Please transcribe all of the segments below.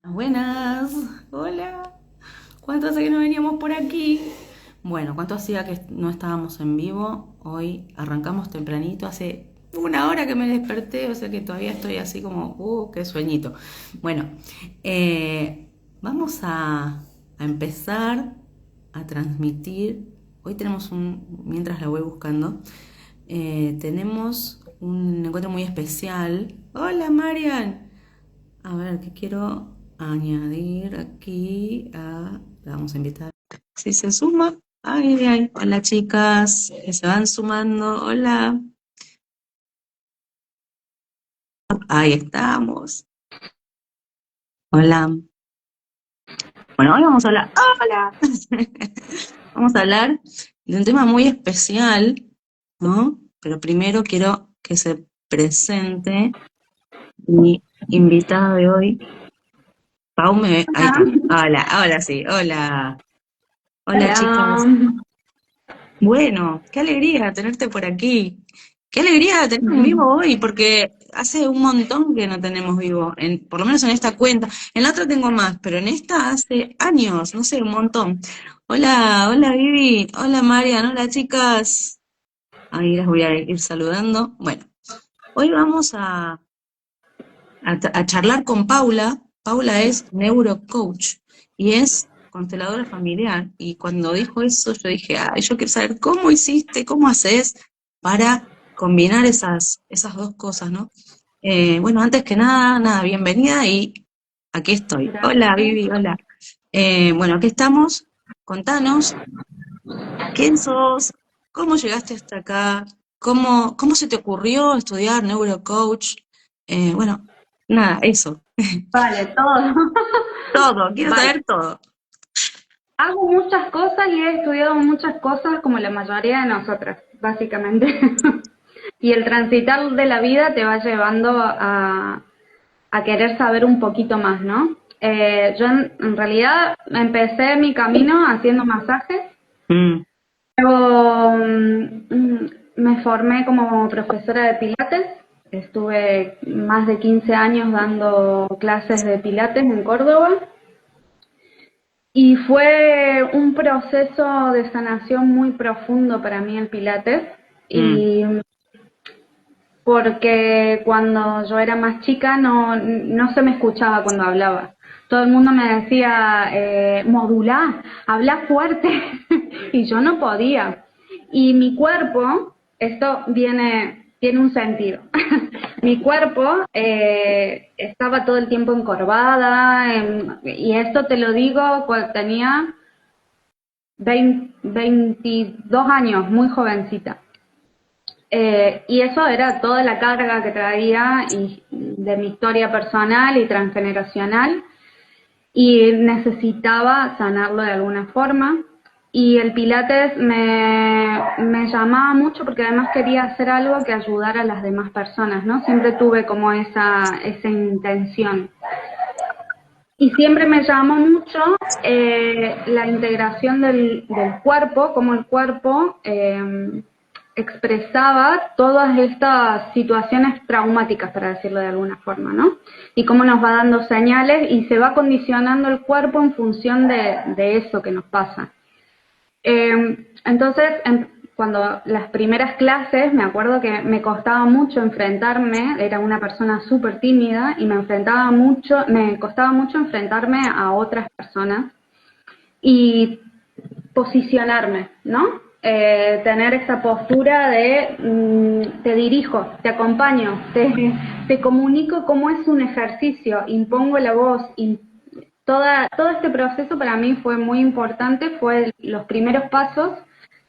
Buenas, hola. ¿Cuánto hace que no veníamos por aquí? Bueno, ¿cuánto hacía que no estábamos en vivo? Hoy arrancamos tempranito, hace una hora que me desperté, o sea que todavía estoy así como, qué sueñito. Bueno, vamos a empezar a transmitir. Hoy tenemos mientras la voy buscando, tenemos un encuentro muy especial. Hola, Marian. A ver, ¿qué quiero añadir aquí? La vamos a invitar. Si se suma. Ay, ay, ay. Hola, chicas. Que se van sumando. Hola. Ahí estamos. Hola. Bueno, hoy vamos a hablar. ¡Hola! Vamos a hablar de un tema muy especial, ¿no? Pero primero quiero que se presente mi invitada de hoy. Pau me ve. Ahí está. Hola, hola, sí. Hola. Hola, chicas. Hola. Bueno, qué alegría tenerte por aquí. Qué alegría tener un vivo hoy, porque hace un montón que no tenemos vivo, por lo menos en esta cuenta. En la otra tengo más, pero en esta hace años, no sé, un montón. Hola, hola Vivi, hola Marian, hola chicas. Ahí las voy a ir saludando. Bueno, hoy vamos a charlar con Paula. Paula es neurocoach y es consteladora familiar. Y cuando dijo eso, yo dije, ay, yo quiero saber cómo hiciste, cómo haces para combinar esas dos cosas, ¿no? Bueno, antes que nada, bienvenida y aquí estoy. Hola, Gracias. Vivi, hola. Bueno, aquí estamos. Contanos, ¿quién sos? ¿Cómo llegaste hasta acá? ¿Cómo se te ocurrió estudiar neurocoach? Bueno, nada, eso. Vale, todo. Todo, quiero Vale. saber todo. Hago muchas cosas y he estudiado muchas cosas como la mayoría de nosotras, básicamente. Y el transitar de la vida te va llevando a querer saber un poquito más, ¿no? Yo en realidad empecé mi camino haciendo masajes. Mm, Luego me formé como profesora de pilates. Estuve más de 15 años dando clases de pilates en Córdoba y fue un proceso de sanación muy profundo para mí el pilates mm, y porque cuando yo era más chica no se me escuchaba cuando hablaba. Todo el mundo me decía, modulá, habla fuerte, y yo no podía. Y mi cuerpo, tiene un sentido. Mi cuerpo estaba todo el tiempo encorvada, y esto te lo digo cuando tenía 22 años, muy jovencita. Y eso era toda la carga que traía de mi historia personal y transgeneracional y necesitaba sanarlo de alguna forma. Y el Pilates me llamaba mucho porque además quería hacer algo que ayudara a las demás personas, ¿no? Siempre tuve como esa intención. Y siempre me llamó mucho la integración del cuerpo, como el cuerpo expresaba todas estas situaciones traumáticas, para decirlo de alguna forma, ¿no? Y cómo nos va dando señales y se va condicionando el cuerpo en función de eso que nos pasa. Entonces, cuando las primeras clases, me acuerdo que me costaba mucho enfrentarme, era una persona súper tímida y me costaba mucho enfrentarme a otras personas y posicionarme, ¿no? Tener esa postura de te dirijo, te acompaño, te comunico cómo es un ejercicio, impongo la voz, todo este proceso para mí fue muy importante, fue los primeros pasos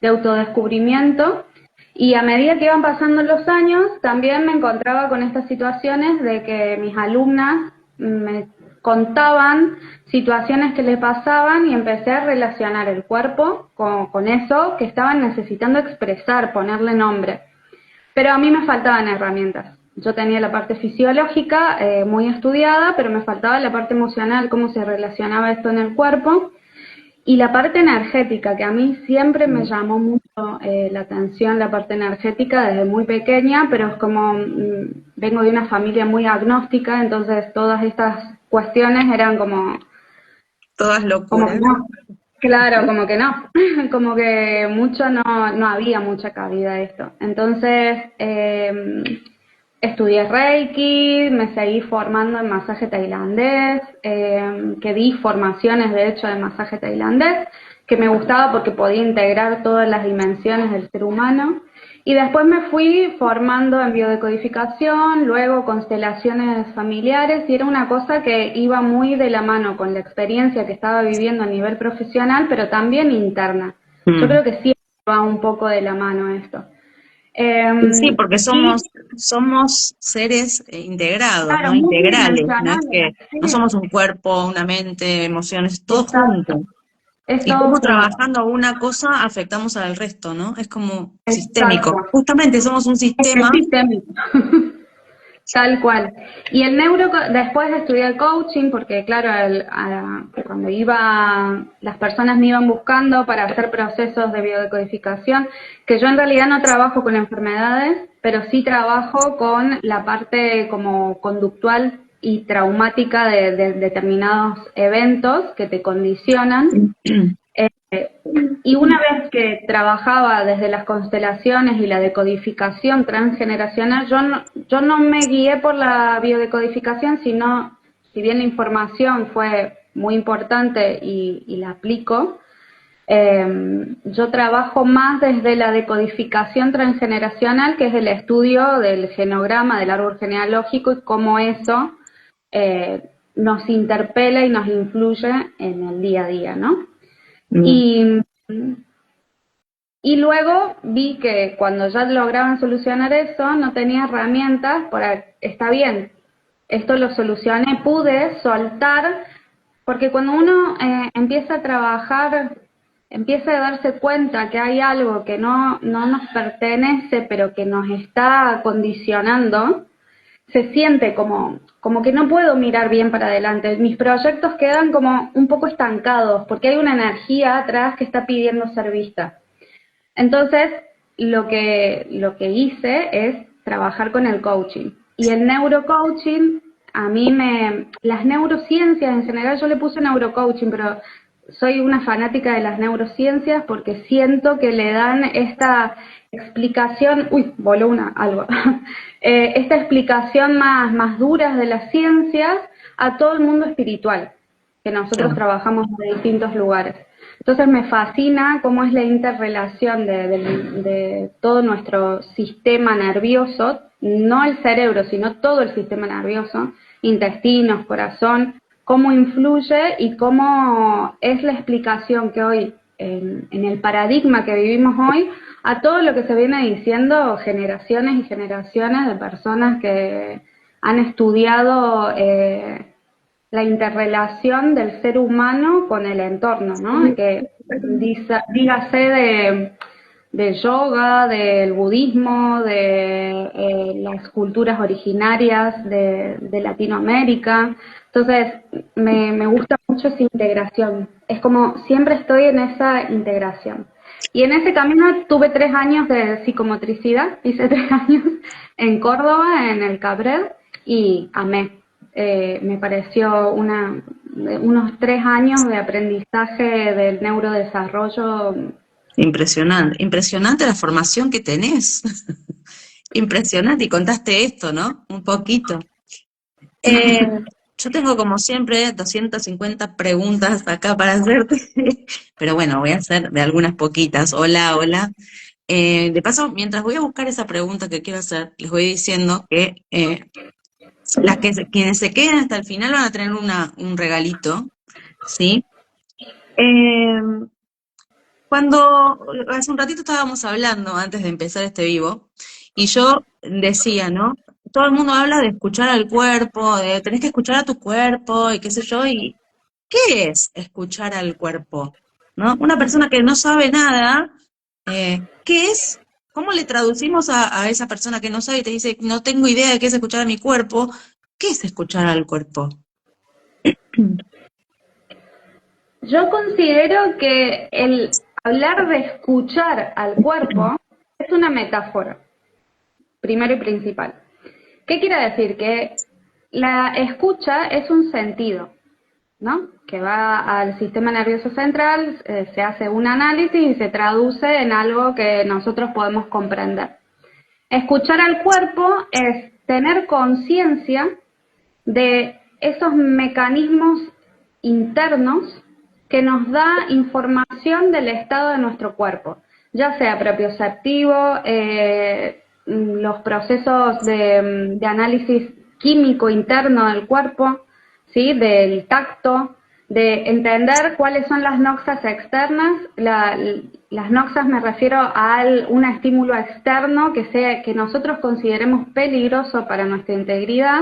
de autodescubrimiento y a medida que iban pasando los años también me encontraba con estas situaciones de que mis alumnas me contaban situaciones que les pasaban y empecé a relacionar el cuerpo con eso que estaban necesitando expresar, ponerle nombre. Pero a mí me faltaban herramientas. Yo tenía la parte fisiológica muy estudiada, pero me faltaba la parte emocional, cómo se relacionaba esto en el cuerpo. Y la parte energética, que a mí siempre me mm, llamó mucho la atención, la parte energética desde muy pequeña, pero es como vengo de una familia muy agnóstica, entonces todas estas cuestiones eran como Todas como que locuras. no. Claro, como que no. Como que mucho no había mucha cabida a esto. Entonces, estudié Reiki, me seguí formando en masaje tailandés, que di formaciones de hecho de masaje tailandés, que me gustaba porque podía integrar todas las dimensiones del ser humano. Y después me fui formando en biodecodificación, luego constelaciones familiares, y era una cosa que iba muy de la mano con la experiencia que estaba viviendo a nivel profesional, pero también interna. Yo Mm. creo que siempre va un poco de la mano esto. Y sí, porque Y somos seres integrados, claro, ¿no? Integrales, no es multidimensionales, que no sí, somos un cuerpo, una mente, emociones, todo exacto, junto. es Y todo cómo junto, trabajando una cosa afectamos al resto, ¿no? Es como exacto, sistémico. Justamente somos un es sistema. sistémico. Tal cual. Y el después estudié el coaching porque, claro, cuando las personas me iban buscando para hacer procesos de biodecodificación, que yo en realidad no trabajo con enfermedades, pero sí trabajo con la parte como conductual y traumática de determinados eventos que te condicionan. Eh, y una vez que trabajaba desde las constelaciones y la decodificación transgeneracional, yo no me guié por la biodecodificación, sino, si bien la información fue muy importante y la aplico, yo trabajo más desde la decodificación transgeneracional, que es el estudio del genograma, del árbol genealógico y cómo eso nos interpela y nos influye en el día a día, ¿no? Mm. Y, y luego vi que cuando ya lograban solucionar eso, no tenía herramientas para, está bien, esto lo solucioné, pude soltar, porque cuando uno empieza a trabajar, empieza a darse cuenta que hay algo que no nos pertenece, pero que nos está condicionando, se siente como que no puedo mirar bien para adelante. Mis proyectos quedan como un poco estancados porque hay una energía atrás que está pidiendo ser vista. Entonces, lo que hice es trabajar con el coaching. Y el neurocoaching, las neurociencias en general, yo le puse neurocoaching, pero soy una fanática de las neurociencias porque siento que le dan esta explicación, voló algo, esta explicación más dura de las ciencias a todo el mundo espiritual, que nosotros Claro. trabajamos de distintos lugares. Entonces me fascina cómo es la interrelación de todo nuestro sistema nervioso, no el cerebro, sino todo el sistema nervioso, intestinos, corazón, cómo influye y cómo es la explicación que hoy, en el paradigma que vivimos hoy, a todo lo que se viene diciendo generaciones y generaciones de personas que han estudiado la interrelación del ser humano con el entorno, ¿no? Que dígase de yoga, del budismo, de las culturas originarias de Latinoamérica. Entonces, me gusta mucho esa integración. Es como siempre estoy en esa integración. Y en ese camino tuve 3 años de psicomotricidad, hice 3 años en Córdoba, en el Cabrel, y amé. Me pareció unos 3 años de aprendizaje del neurodesarrollo. Impresionante, impresionante la formación que tenés. Impresionante, y contaste esto, ¿no? Un poquito. Eh, yo tengo como siempre 250 preguntas acá para hacerte, pero bueno, voy a hacer de algunas poquitas. Hola, hola. De paso, mientras voy a buscar esa pregunta que quiero hacer, les voy diciendo que quienes se queden hasta el final van a tener un regalito, ¿sí? Eh, Cuando hace un ratito estábamos hablando, antes de empezar este vivo, y yo decía, ¿no? Todo el mundo habla de escuchar al cuerpo, de tenés que escuchar a tu cuerpo, y qué sé yo, y ¿qué es escuchar al cuerpo? ¿No? Una persona que no sabe nada, ¿qué es? ¿Cómo le traducimos a esa persona que no sabe y te dice, no tengo idea de qué es escuchar a mi cuerpo? ¿Qué es escuchar al cuerpo? Yo considero que el hablar de escuchar al cuerpo es una metáfora, primero y principal. ¿Qué quiere decir? Que la escucha es un sentido, ¿no? Que va al sistema nervioso central, se hace un análisis y se traduce en algo que nosotros podemos comprender. Escuchar al cuerpo es tener conciencia de esos mecanismos internos que nos da información del estado de nuestro cuerpo, ya sea propioceptivo, los procesos de análisis químico interno del cuerpo, ¿sí? Del tacto, de entender cuáles son las noxas externas. Las noxas me refiero a un estímulo externo que nosotros consideremos peligroso para nuestra integridad,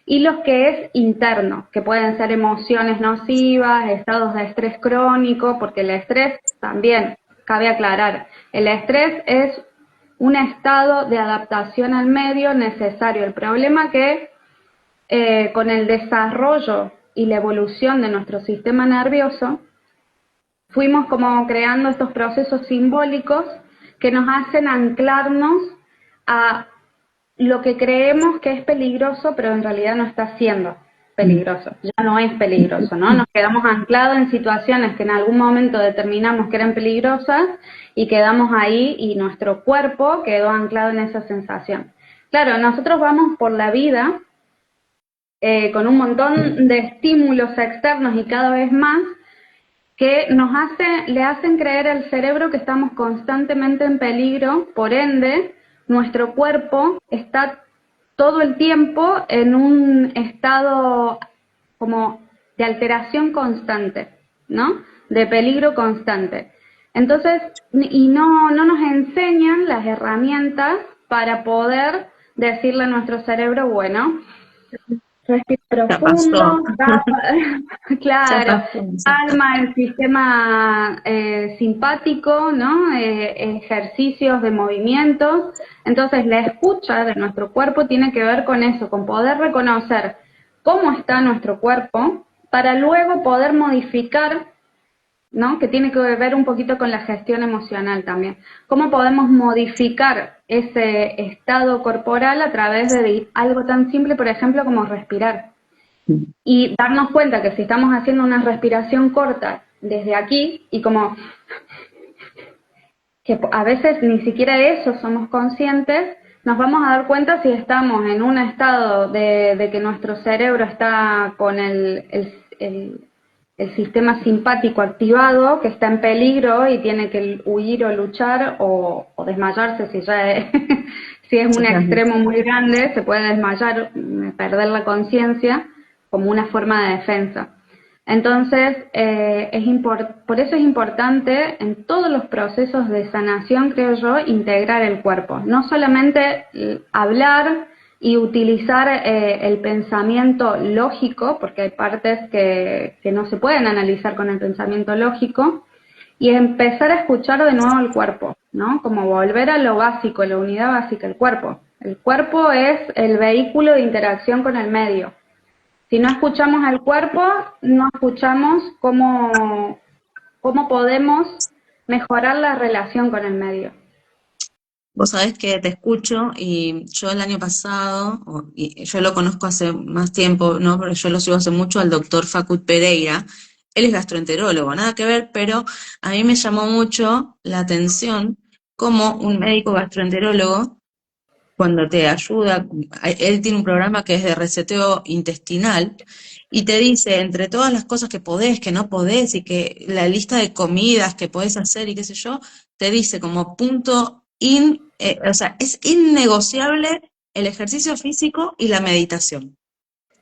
y los que es interno, que pueden ser emociones nocivas, estados de estrés crónico, porque el estrés también, cabe aclarar, el estrés es un estado de adaptación al medio necesario. El problema que con el desarrollo y la evolución de nuestro sistema nervioso, fuimos como creando estos procesos simbólicos que nos hacen anclarnos a lo que creemos que es peligroso, pero en realidad no está siendo peligroso, ya no es peligroso, ¿no? Nos quedamos anclados en situaciones que en algún momento determinamos que eran peligrosas y quedamos ahí y nuestro cuerpo quedó anclado en esa sensación. Claro, nosotros vamos por la vida con un montón de estímulos externos y cada vez más que le hacen creer al cerebro que estamos constantemente en peligro, por ende, nuestro cuerpo está todo el tiempo en un estado como de alteración constante, ¿no? De peligro constante. Entonces, y no nos enseñan las herramientas para poder decirle a nuestro cerebro, bueno, respira Ya pasó. profundo, Ya claro, pasó. calma el sistema simpático, ¿no? Ejercicios de movimientos. Entonces, la escucha de nuestro cuerpo tiene que ver con eso, con poder reconocer cómo está nuestro cuerpo para luego poder modificar, ¿no? Que tiene que ver un poquito con la gestión emocional también. ¿Cómo podemos modificar ese estado corporal a través de algo tan simple, por ejemplo, como respirar? Y darnos cuenta que si estamos haciendo una respiración corta desde aquí, y como que a veces ni siquiera de eso somos conscientes, nos vamos a dar cuenta si estamos en un estado de que nuestro cerebro está con el sistema simpático activado, que está en peligro y tiene que huir o luchar o desmayarse si ya es, si es un extremo muy grande, se puede desmayar, perder la conciencia como una forma de defensa. Entonces, por eso es importante en todos los procesos de sanación, creo yo, integrar el cuerpo. No solamente hablar y utilizar el pensamiento lógico, porque hay partes que no se pueden analizar con el pensamiento lógico, y empezar a escuchar de nuevo el cuerpo, ¿no? Como volver a lo básico, la unidad básica, el cuerpo. El cuerpo es el vehículo de interacción con el medio. Si no escuchamos al cuerpo, no escuchamos cómo podemos mejorar la relación con el medio. Vos sabés que te escucho y yo el año pasado, y yo lo conozco hace más tiempo, ¿no? Pero yo lo sigo hace mucho al doctor Facut Pereira. Él es gastroenterólogo, nada que ver, pero a mí me llamó mucho la atención cómo un médico gastroenterólogo, cuando te ayuda, él tiene un programa que es de reseteo intestinal y te dice entre todas las cosas que podés, que no podés y que la lista de comidas que podés hacer y qué sé yo, te dice como punto o sea, es innegociable el ejercicio físico y la meditación.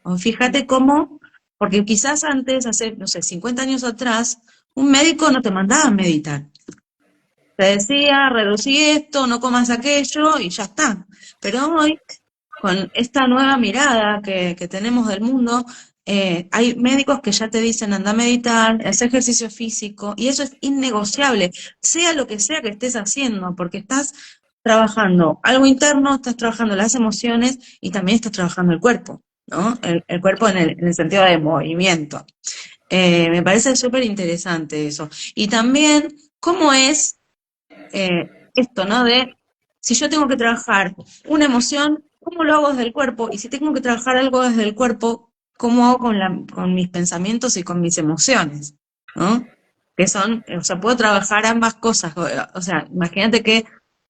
O fíjate cómo, porque quizás antes, hace, no sé, 50 años atrás, un médico no te mandaba a meditar. Te decía, reducí esto, no comas aquello y ya está. Pero hoy, con esta nueva mirada que tenemos del mundo, hay médicos que ya te dicen anda a meditar, haz ejercicio físico, y eso es innegociable, sea lo que sea que estés haciendo, porque estás trabajando algo interno, estás trabajando las emociones y también estás trabajando el cuerpo, ¿no? El cuerpo en el sentido de movimiento. Me parece súper interesante eso. Y también, ¿cómo es esto, ¿no? De si yo tengo que trabajar una emoción, ¿cómo lo hago desde el cuerpo? Y si tengo que trabajar algo desde el cuerpo, ¿cómo hago con mis pensamientos y con mis emociones? ¿No? Que son, o sea, puedo trabajar ambas cosas. O sea, imagínate que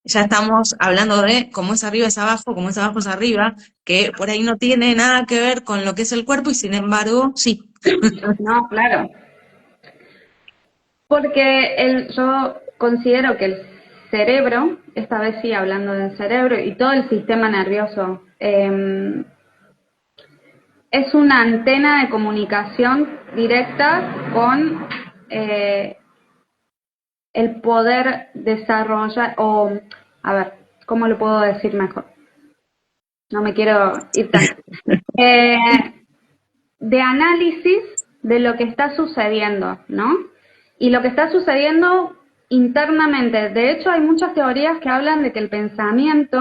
ya estamos hablando de cómo es arriba es abajo, cómo es abajo es arriba, que por ahí no tiene nada que ver con lo que es el cuerpo y sin embargo, sí. No, claro. Porque yo considero que el cerebro, esta vez sí hablando del cerebro y todo el sistema nervioso, es una antena de comunicación directa con el poder desarrollar, o, a ver, ¿cómo lo puedo decir mejor? No me quiero ir tan... Eh, de análisis de lo que está sucediendo, ¿no? Y lo que está sucediendo internamente. De hecho, hay muchas teorías que hablan de que el pensamiento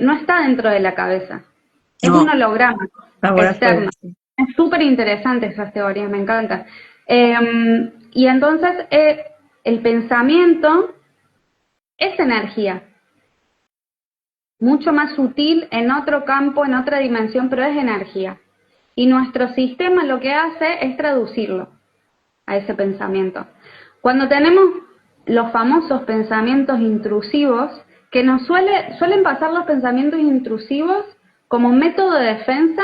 no está dentro de la cabeza. Es un No, holograma ahora fue. externo. Es súper interesante esas teorías, me encantan. Y entonces, el pensamiento es energía, mucho más sutil, en otro campo, en otra dimensión, pero es energía. Y nuestro sistema lo que hace es traducirlo a ese pensamiento. Cuando tenemos los famosos pensamientos intrusivos, que nos suelen pasar los pensamientos intrusivos como método de defensa,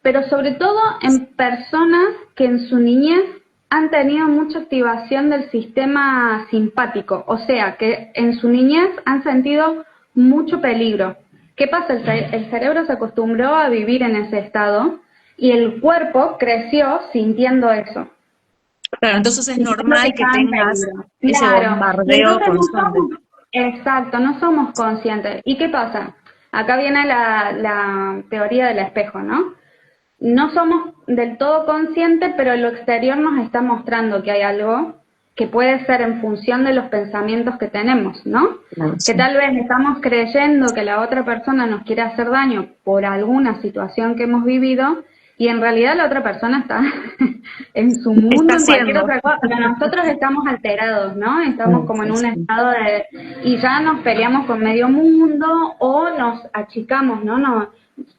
pero sobre todo en personas que en su niñez han tenido mucha activación del sistema simpático, o sea, que en su niñez han sentido mucho peligro. ¿Qué pasa? El cerebro se acostumbró a vivir en ese estado y el cuerpo creció sintiendo eso. Claro, entonces es Sintiendo que normal que estaba en tengas peligro. ese Claro. Y bombardeo entonces no constante. somos, exacto, no somos conscientes. ¿Y qué pasa? Acá viene la teoría del espejo, ¿no? No somos del todo conscientes, pero lo exterior nos está mostrando que hay algo que puede ser en función de los pensamientos que tenemos, ¿no? Claro, Que sí. tal vez estamos creyendo que la otra persona nos quiere hacer daño por alguna situación que hemos vivido y en realidad la otra persona está en su Está mundo, en cualquier haciendo. otra cosa, pero nosotros estamos alterados, ¿no? Estamos como en Sí, un sí. estado de... y ya nos peleamos con medio mundo o nos achicamos, ¿no?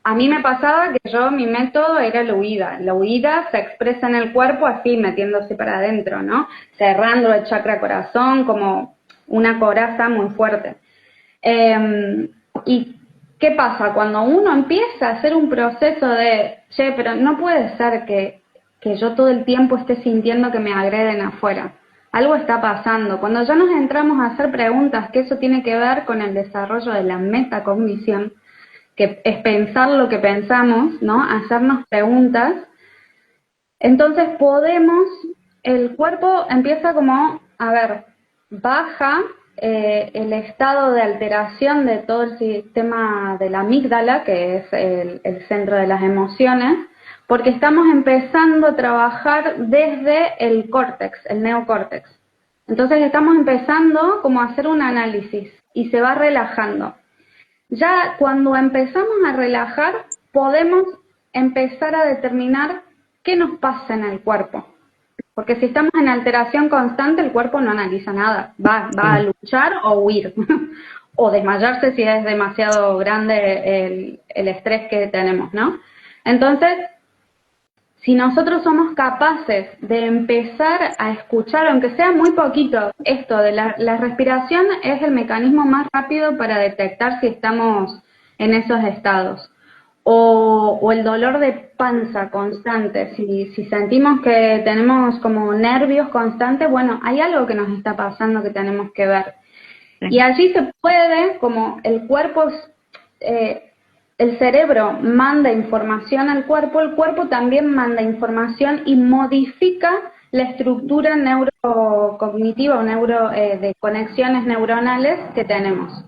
A mí me pasaba que mi método era la huida. La huida se expresa en el cuerpo así, metiéndose para adentro, ¿no? Cerrando el chakra corazón como una coraza muy fuerte. ¿Y qué pasa? Cuando uno empieza a hacer un proceso de, che, pero no puede ser que yo todo el tiempo esté sintiendo que me agreden afuera. Algo está pasando. Cuando ya nos entramos a hacer preguntas, que eso tiene que ver con el desarrollo de la metacognición, que es pensar lo que pensamos, ¿no? Hacernos preguntas. Entonces el cuerpo empieza como, a ver, baja el estado de alteración de todo el sistema de la amígdala, que es el centro de las emociones, porque estamos empezando a trabajar desde el córtex, el neocórtex. Entonces estamos empezando como a hacer un análisis y se va relajando. Ya cuando empezamos a relajar, podemos empezar a determinar qué nos pasa en el cuerpo. Porque si estamos en alteración constante, el cuerpo no analiza nada. Va a luchar o huir. O desmayarse si es demasiado grande el estrés que tenemos, ¿no? Entonces, si nosotros somos capaces de empezar a escuchar, aunque sea muy poquito, esto de la respiración es el mecanismo más rápido para detectar si estamos en esos estados. O el dolor de panza constante, si sentimos que tenemos como nervios constantes, bueno, hay algo que nos está pasando que tenemos que ver. Sí. Y allí se puede, como el cuerpo... el cerebro manda información al cuerpo, el cuerpo también manda información y modifica la estructura neurocognitiva o de conexiones neuronales que tenemos.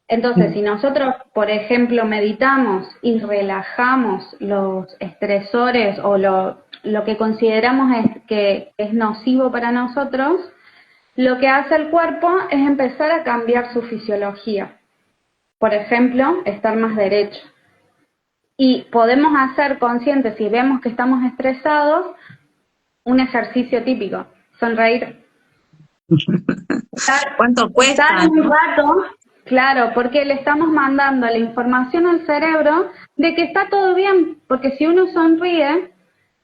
Entonces, si nosotros, por ejemplo, meditamos y relajamos los estresores o lo que consideramos que es nocivo para nosotros, lo que hace el cuerpo es empezar a cambiar su fisiología. Por ejemplo, estar más derecho. Y podemos hacer conscientes, si vemos que estamos estresados, un ejercicio típico, sonreír. ¿Cuánto Estar cuesta, un no? rato, Claro, porque le estamos mandando la información al cerebro de que está todo bien, porque si uno sonríe,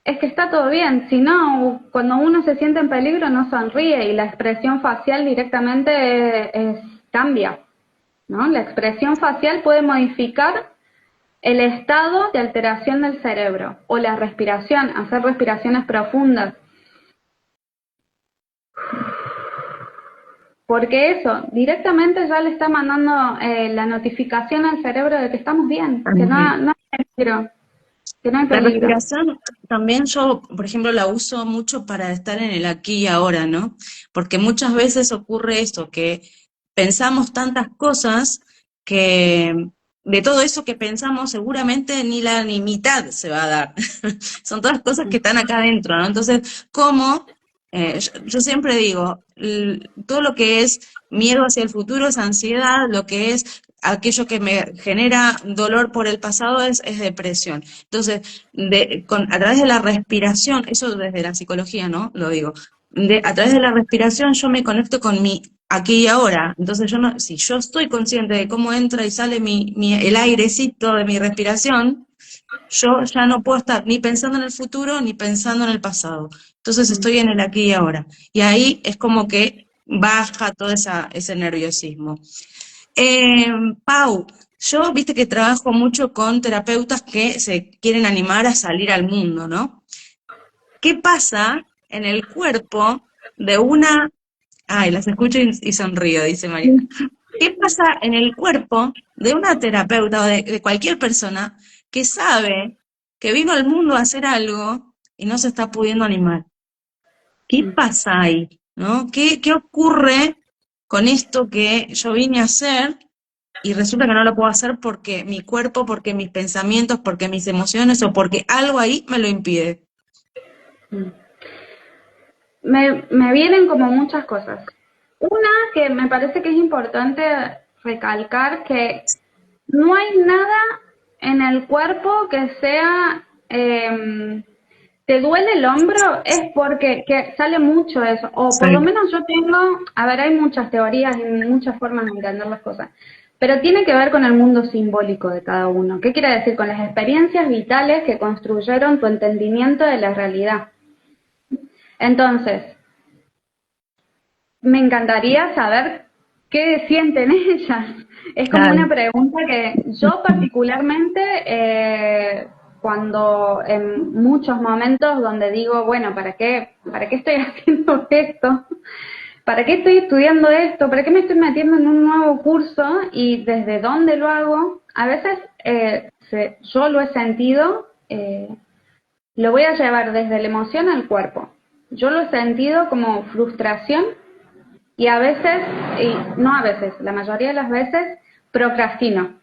es que está todo bien. Si no, cuando uno se siente en peligro no sonríe y la expresión facial directamente cambia, ¿no? La expresión facial puede modificar el estado de alteración del cerebro o la respiración, hacer respiraciones profundas. Porque eso, directamente ya le está mandando la notificación al cerebro de que estamos bien, que no hay peligro, que no hay La peligro. respiración también yo, por ejemplo, la uso mucho para estar en el aquí y ahora, ¿no? Porque muchas veces ocurre esto, que pensamos tantas cosas que de todo eso que pensamos seguramente ni la ni mitad se va a dar. Son todas cosas que están acá adentro, ¿no? Entonces, ¿cómo? Yo siempre digo, todo lo que es miedo hacia el futuro es ansiedad, lo que es aquello que me genera dolor por el pasado es depresión. Entonces, a través de la respiración, eso desde la psicología, ¿no? Lo digo. A través de la respiración yo me conecto con mi aquí y ahora. Entonces, si yo estoy consciente de cómo entra y sale el airecito de mi respiración, yo ya no puedo estar ni pensando en el futuro ni pensando en el pasado. Entonces estoy en el aquí y ahora. Y ahí es como que baja todo ese nerviosismo. Pau, yo viste que trabajo mucho con terapeutas que se quieren animar a salir al mundo, ¿no? ¿Qué pasa en el cuerpo de una... Ay, las escucho y sonrío, dice Mariana. ¿Qué pasa en el cuerpo de una terapeuta o de cualquier persona que sabe que vino al mundo a hacer algo y no se está pudiendo animar? ¿Qué pasa ahí? ¿No? ¿Qué ocurre con esto que yo vine a hacer y resulta que no lo puedo hacer porque mi cuerpo, porque mis pensamientos, porque mis emociones o porque algo ahí me lo impide? Me vienen como muchas cosas. Una que me parece que es importante recalcar que no hay nada en el cuerpo que sea, te duele el hombro, es porque que sale mucho eso, o por lo Sí. menos yo tengo, a ver, hay muchas teorías y muchas formas de entender las cosas, pero tiene que ver con el mundo simbólico de cada uno. ¿Qué quiere decir? Con las experiencias vitales que construyeron tu entendimiento de la realidad. Entonces, me encantaría saber qué sienten ellas. Es como una Claro. pregunta que yo particularmente, cuando en muchos momentos donde digo, bueno, para qué estoy haciendo esto? ¿Para qué estoy estudiando esto? ¿Para qué me estoy metiendo en un nuevo curso? ¿Y desde dónde lo hago? A veces yo lo he sentido, lo voy a llevar desde la emoción al cuerpo. Yo lo he sentido como frustración y a veces, y no a veces, la mayoría de las veces, procrastino.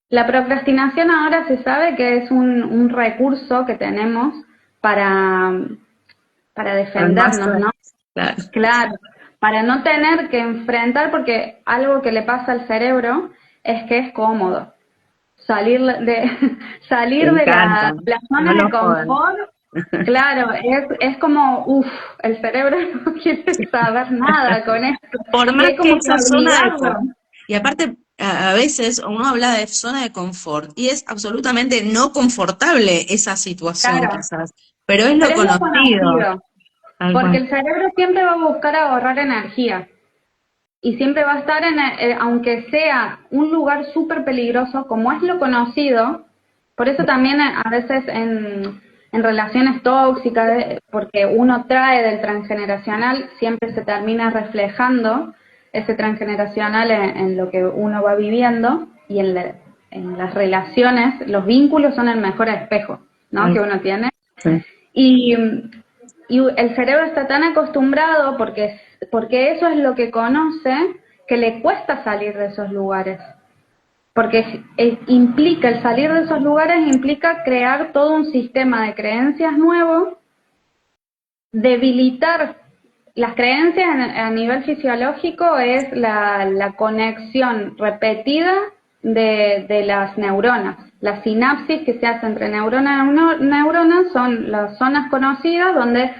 La procrastinación ahora se sabe que es un recurso que tenemos para, para Para no defendernos, hacer. ¿no? Claro. Claro, para no tener que enfrentar, porque algo que le pasa al cerebro es que es cómodo. Me Salir de encanta. la No zona de lo jodan. confort. Claro, es como, el cerebro no quiere saber nada con esto. Por Y más hay que como que esa zona de obligarlo. confort. Y aparte, a veces uno habla de zona de confort y es absolutamente no confortable esa situación Claro, quizás, pero es lo pero es lo conocido, conocido, tal porque cual. el cerebro siempre va a buscar ahorrar energía. Y siempre va a estar, aunque sea un lugar súper peligroso, como es lo conocido, por eso también a veces en relaciones tóxicas, porque uno trae del transgeneracional, siempre se termina reflejando ese transgeneracional en lo que uno va viviendo y en las relaciones, los vínculos son el mejor espejo, ¿no?, Tal- que uno tiene. sí. Y, y el cerebro está tan acostumbrado porque eso es lo que conoce, que le cuesta salir de esos lugares. Porque implica, el salir de esos lugares implica crear todo un sistema de creencias nuevo, debilitar las creencias a nivel fisiológico es la conexión repetida de las neuronas. Las sinapsis que se hacen entre neurona y neurona son las zonas conocidas donde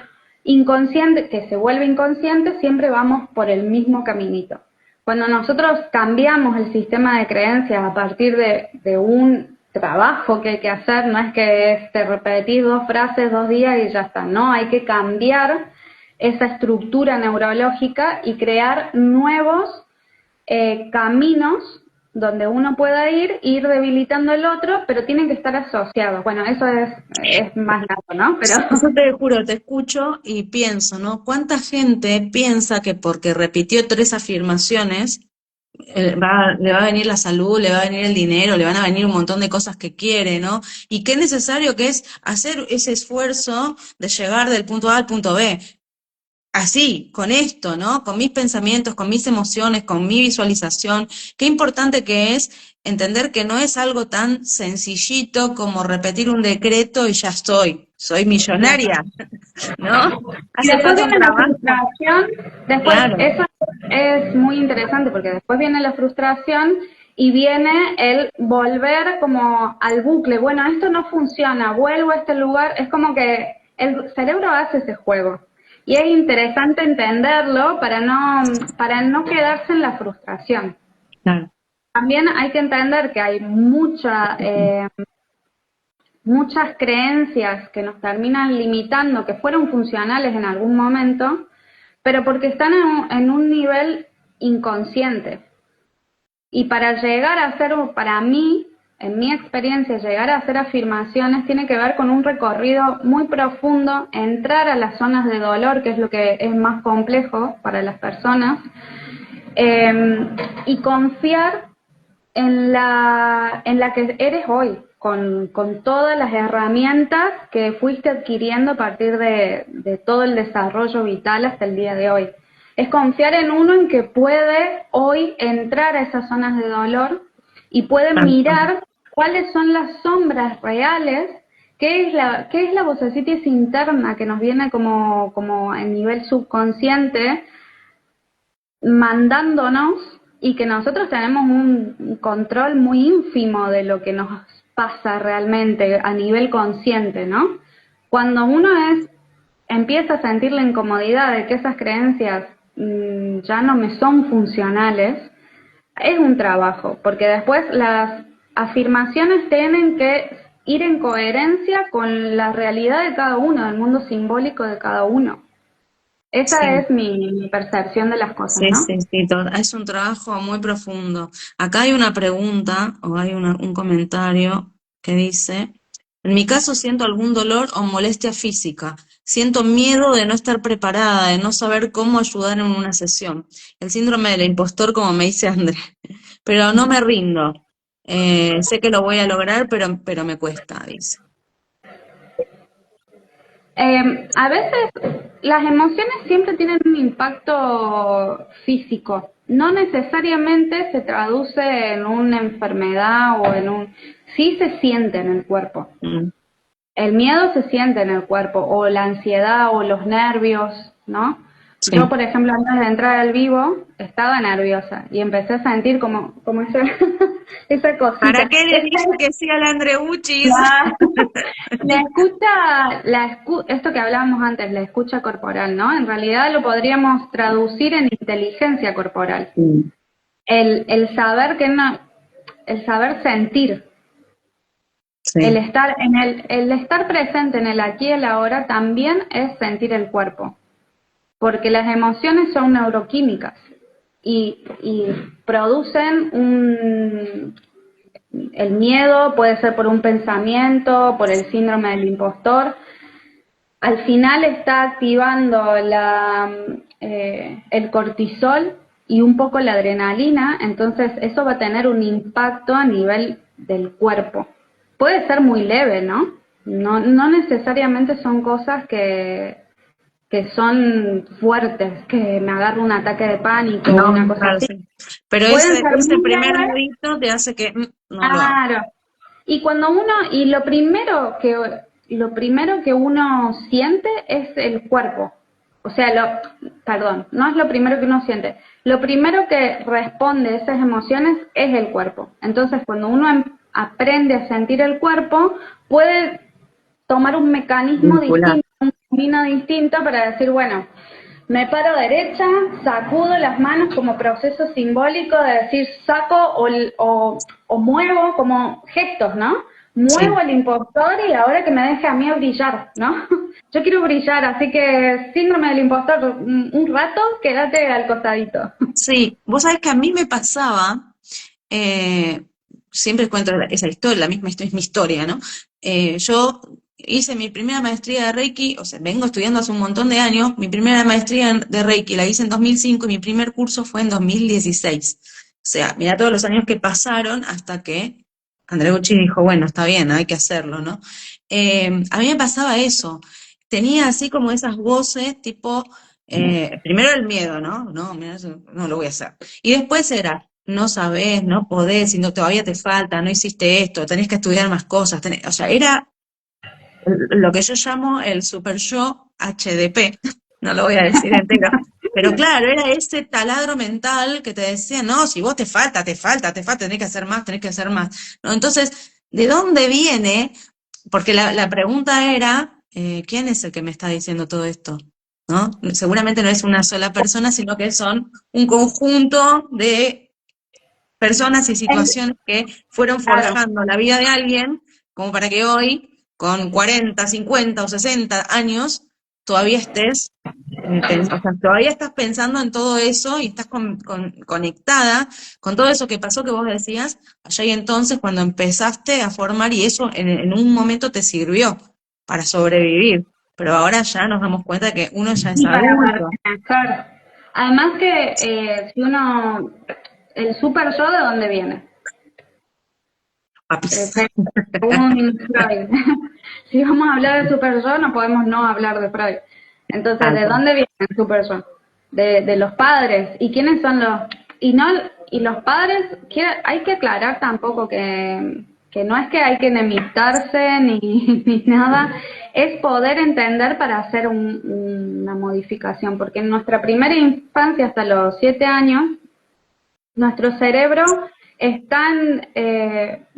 inconsciente, que se vuelve inconsciente, siempre vamos por el mismo caminito. Cuando nosotros cambiamos el sistema de creencias a partir de un trabajo que hay que hacer, no es que te repetís 2 frases 2 días y ya está, no, hay que cambiar esa estructura neurológica y crear nuevos caminos donde uno pueda ir debilitando el otro, pero tienen que estar asociados. Bueno, eso es más largo, ¿no? Pero Yo te juro, te escucho y pienso, ¿no? ¿Cuánta gente piensa que porque repitió 3 afirmaciones le va a venir la salud, le va a venir el dinero, le van a venir un montón de cosas que quiere, ¿no? Y qué necesario que es hacer ese esfuerzo de llegar del punto A al punto B. Así, con esto, ¿no? Con mis pensamientos, con mis emociones, con mi visualización. Qué importante que es entender que no es algo tan sencillito como repetir un decreto y ya estoy, soy millonaria, ¿no? y Hace después falta un viene la trabajo, frustración, después claro, eso es muy interesante porque después viene la frustración y viene el volver como al bucle, bueno, esto no funciona, vuelvo a este lugar, es como que el cerebro hace ese juego. Y es interesante entenderlo para no quedarse en la frustración. claro. También hay que entender que hay muchas creencias que nos terminan limitando, que fueron funcionales en algún momento, pero porque están en un nivel inconsciente. Y para llegar a hacer, para mí, en mi experiencia, llegar a hacer afirmaciones tiene que ver con un recorrido muy profundo, entrar a las zonas de dolor, que es lo que es más complejo para las personas, y confiar en la que eres hoy, con todas las herramientas que fuiste adquiriendo a partir de todo el desarrollo vital hasta el día de hoy. Es confiar en uno en que puede hoy entrar a esas zonas de dolor y puede mirar cuáles son las sombras reales, qué es la vocecita interna que nos viene como en nivel subconsciente mandándonos y que nosotros tenemos un control muy ínfimo de lo que nos pasa realmente a nivel consciente, ¿no? Cuando uno empieza a sentir la incomodidad de que esas creencias ya no me son funcionales, es un trabajo, porque después las afirmaciones tienen que ir en coherencia con la realidad de cada uno, del mundo simbólico de cada uno. Esa Sí. es mi percepción de las cosas, Sí, ¿no? sí, sí, es un trabajo muy profundo. Acá hay una pregunta o hay un comentario que dice, en mi caso siento algún dolor o molestia física, siento miedo de no estar preparada, de no saber cómo ayudar en una sesión. El síndrome del impostor, como me dice André, pero no me rindo. Sé que lo voy a lograr, pero me cuesta, dice. A veces las emociones siempre tienen un impacto físico. No necesariamente se traduce en una enfermedad o en un... Sí se siente en el cuerpo. Mm, El miedo se siente en el cuerpo, o la ansiedad, o los nervios, ¿no? Yo, sí. por ejemplo, antes de entrar al vivo, estaba nerviosa y empecé a sentir como esa, esa ¿Para cosita. qué le dije que sí al Andreuchis? La, esto que hablábamos antes, la escucha corporal, ¿no? En realidad lo podríamos traducir en inteligencia corporal. Mm, El saber el saber sentir, sí. el estar presente en el aquí y el ahora también es sentir el cuerpo, porque las emociones son neuroquímicas y producen el miedo, puede ser por un pensamiento, por el síndrome del impostor. Al final está activando el cortisol y un poco la adrenalina, entonces eso va a tener un impacto a nivel del cuerpo. Puede ser muy leve, ¿no? No necesariamente son cosas que son fuertes, que me agarro un ataque de pánico o No, una cosa claro, así. sí. Pero Pueden ese, ser ese muy primer leves. miedito te hace que no lo hago. Claro. Y cuando y lo primero que uno siente es el cuerpo. O sea, perdón, no es lo primero que uno siente. Lo primero que responde a esas emociones es el cuerpo. Entonces, cuando uno aprende a sentir el cuerpo, puede tomar un mecanismo Vincular. distinto, un camino distinto para decir, bueno, me paro derecha, sacudo las manos como proceso simbólico de decir saco o muevo como gestos, ¿no? Muevo Sí. al impostor y ahora que me deje a mí brillar, ¿no? Yo quiero brillar, así que síndrome del impostor, un rato, quédate al costadito. Sí, vos sabés que a mí me pasaba, eh, siempre cuento esa historia, la misma es mi historia, ¿no? Yo hice mi primera maestría de Reiki, o sea, vengo estudiando hace un montón de años, mi primera maestría de Reiki la hice en 2005 y mi primer curso fue en 2016. O sea, mira todos los años que pasaron hasta que André Gucci dijo, bueno, está bien, hay que hacerlo, ¿no? A mí me pasaba eso, tenía así como esas voces tipo primero el miedo, ¿no? No, mira, eso no lo voy a hacer. Y después era, no sabés, no podés, no, todavía te falta, no hiciste esto, tenés que estudiar más cosas. O sea, era lo que yo llamo el super yo HDP, no lo voy a decir entero. Pero claro, era ese taladro mental que te decía, no, si vos te falta, te falta, te falta, tenés que hacer más, tenés que hacer más. ¿No? Entonces, ¿de dónde viene? Porque la pregunta era, ¿quién es el que me está diciendo todo esto? ¿No? Seguramente no es una sola persona, sino que son un conjunto de personas y situaciones que fueron Claro. forjando la vida de alguien, como para que hoy, con 40, 50 o 60 años, todavía estés, o sea, todavía estás pensando en todo eso y estás conectada con todo eso que pasó que vos decías allá y entonces cuando empezaste a formar y eso en un momento te sirvió para sobrevivir. Pero ahora ya nos damos cuenta que uno ya es Y para adulto. pertenecer. Además que si uno, el super yo, ¿de dónde viene? Papis. Según Freud. Si vamos a hablar de super yo, no podemos no hablar de Freud. Entonces, Tal ¿de cual. dónde viene el super yo? De los padres. ¿Y quiénes son los? Y no, y los padres, hay que aclarar tampoco que no es que hay que enemistarse ni nada, es poder entender para hacer una modificación, porque en nuestra primera infancia, hasta los 7 años, nuestro cerebro están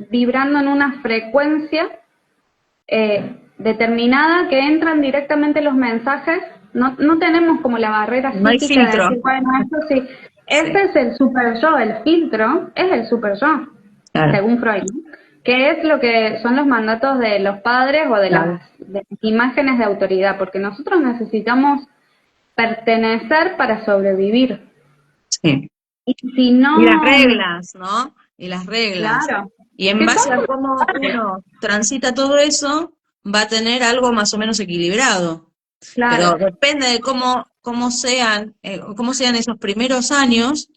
vibrando en una frecuencia determinada que entran directamente los mensajes. No tenemos como la barrera No hay psíquica de filtro. decir, bueno, esto sí. Sí, Ese es el super yo, el filtro es el super yo, claro, según Freud, ¿no? Que es lo que son los mandatos de los padres o claro. de las imágenes de autoridad, porque nosotros necesitamos pertenecer para sobrevivir. Sí. Y si Y las no, reglas, ¿no? Y las reglas. claro, Y en que base a somos cómo uno transita todo eso, va a tener algo más o menos equilibrado. Pero claro, depende de cómo sean esos primeros años,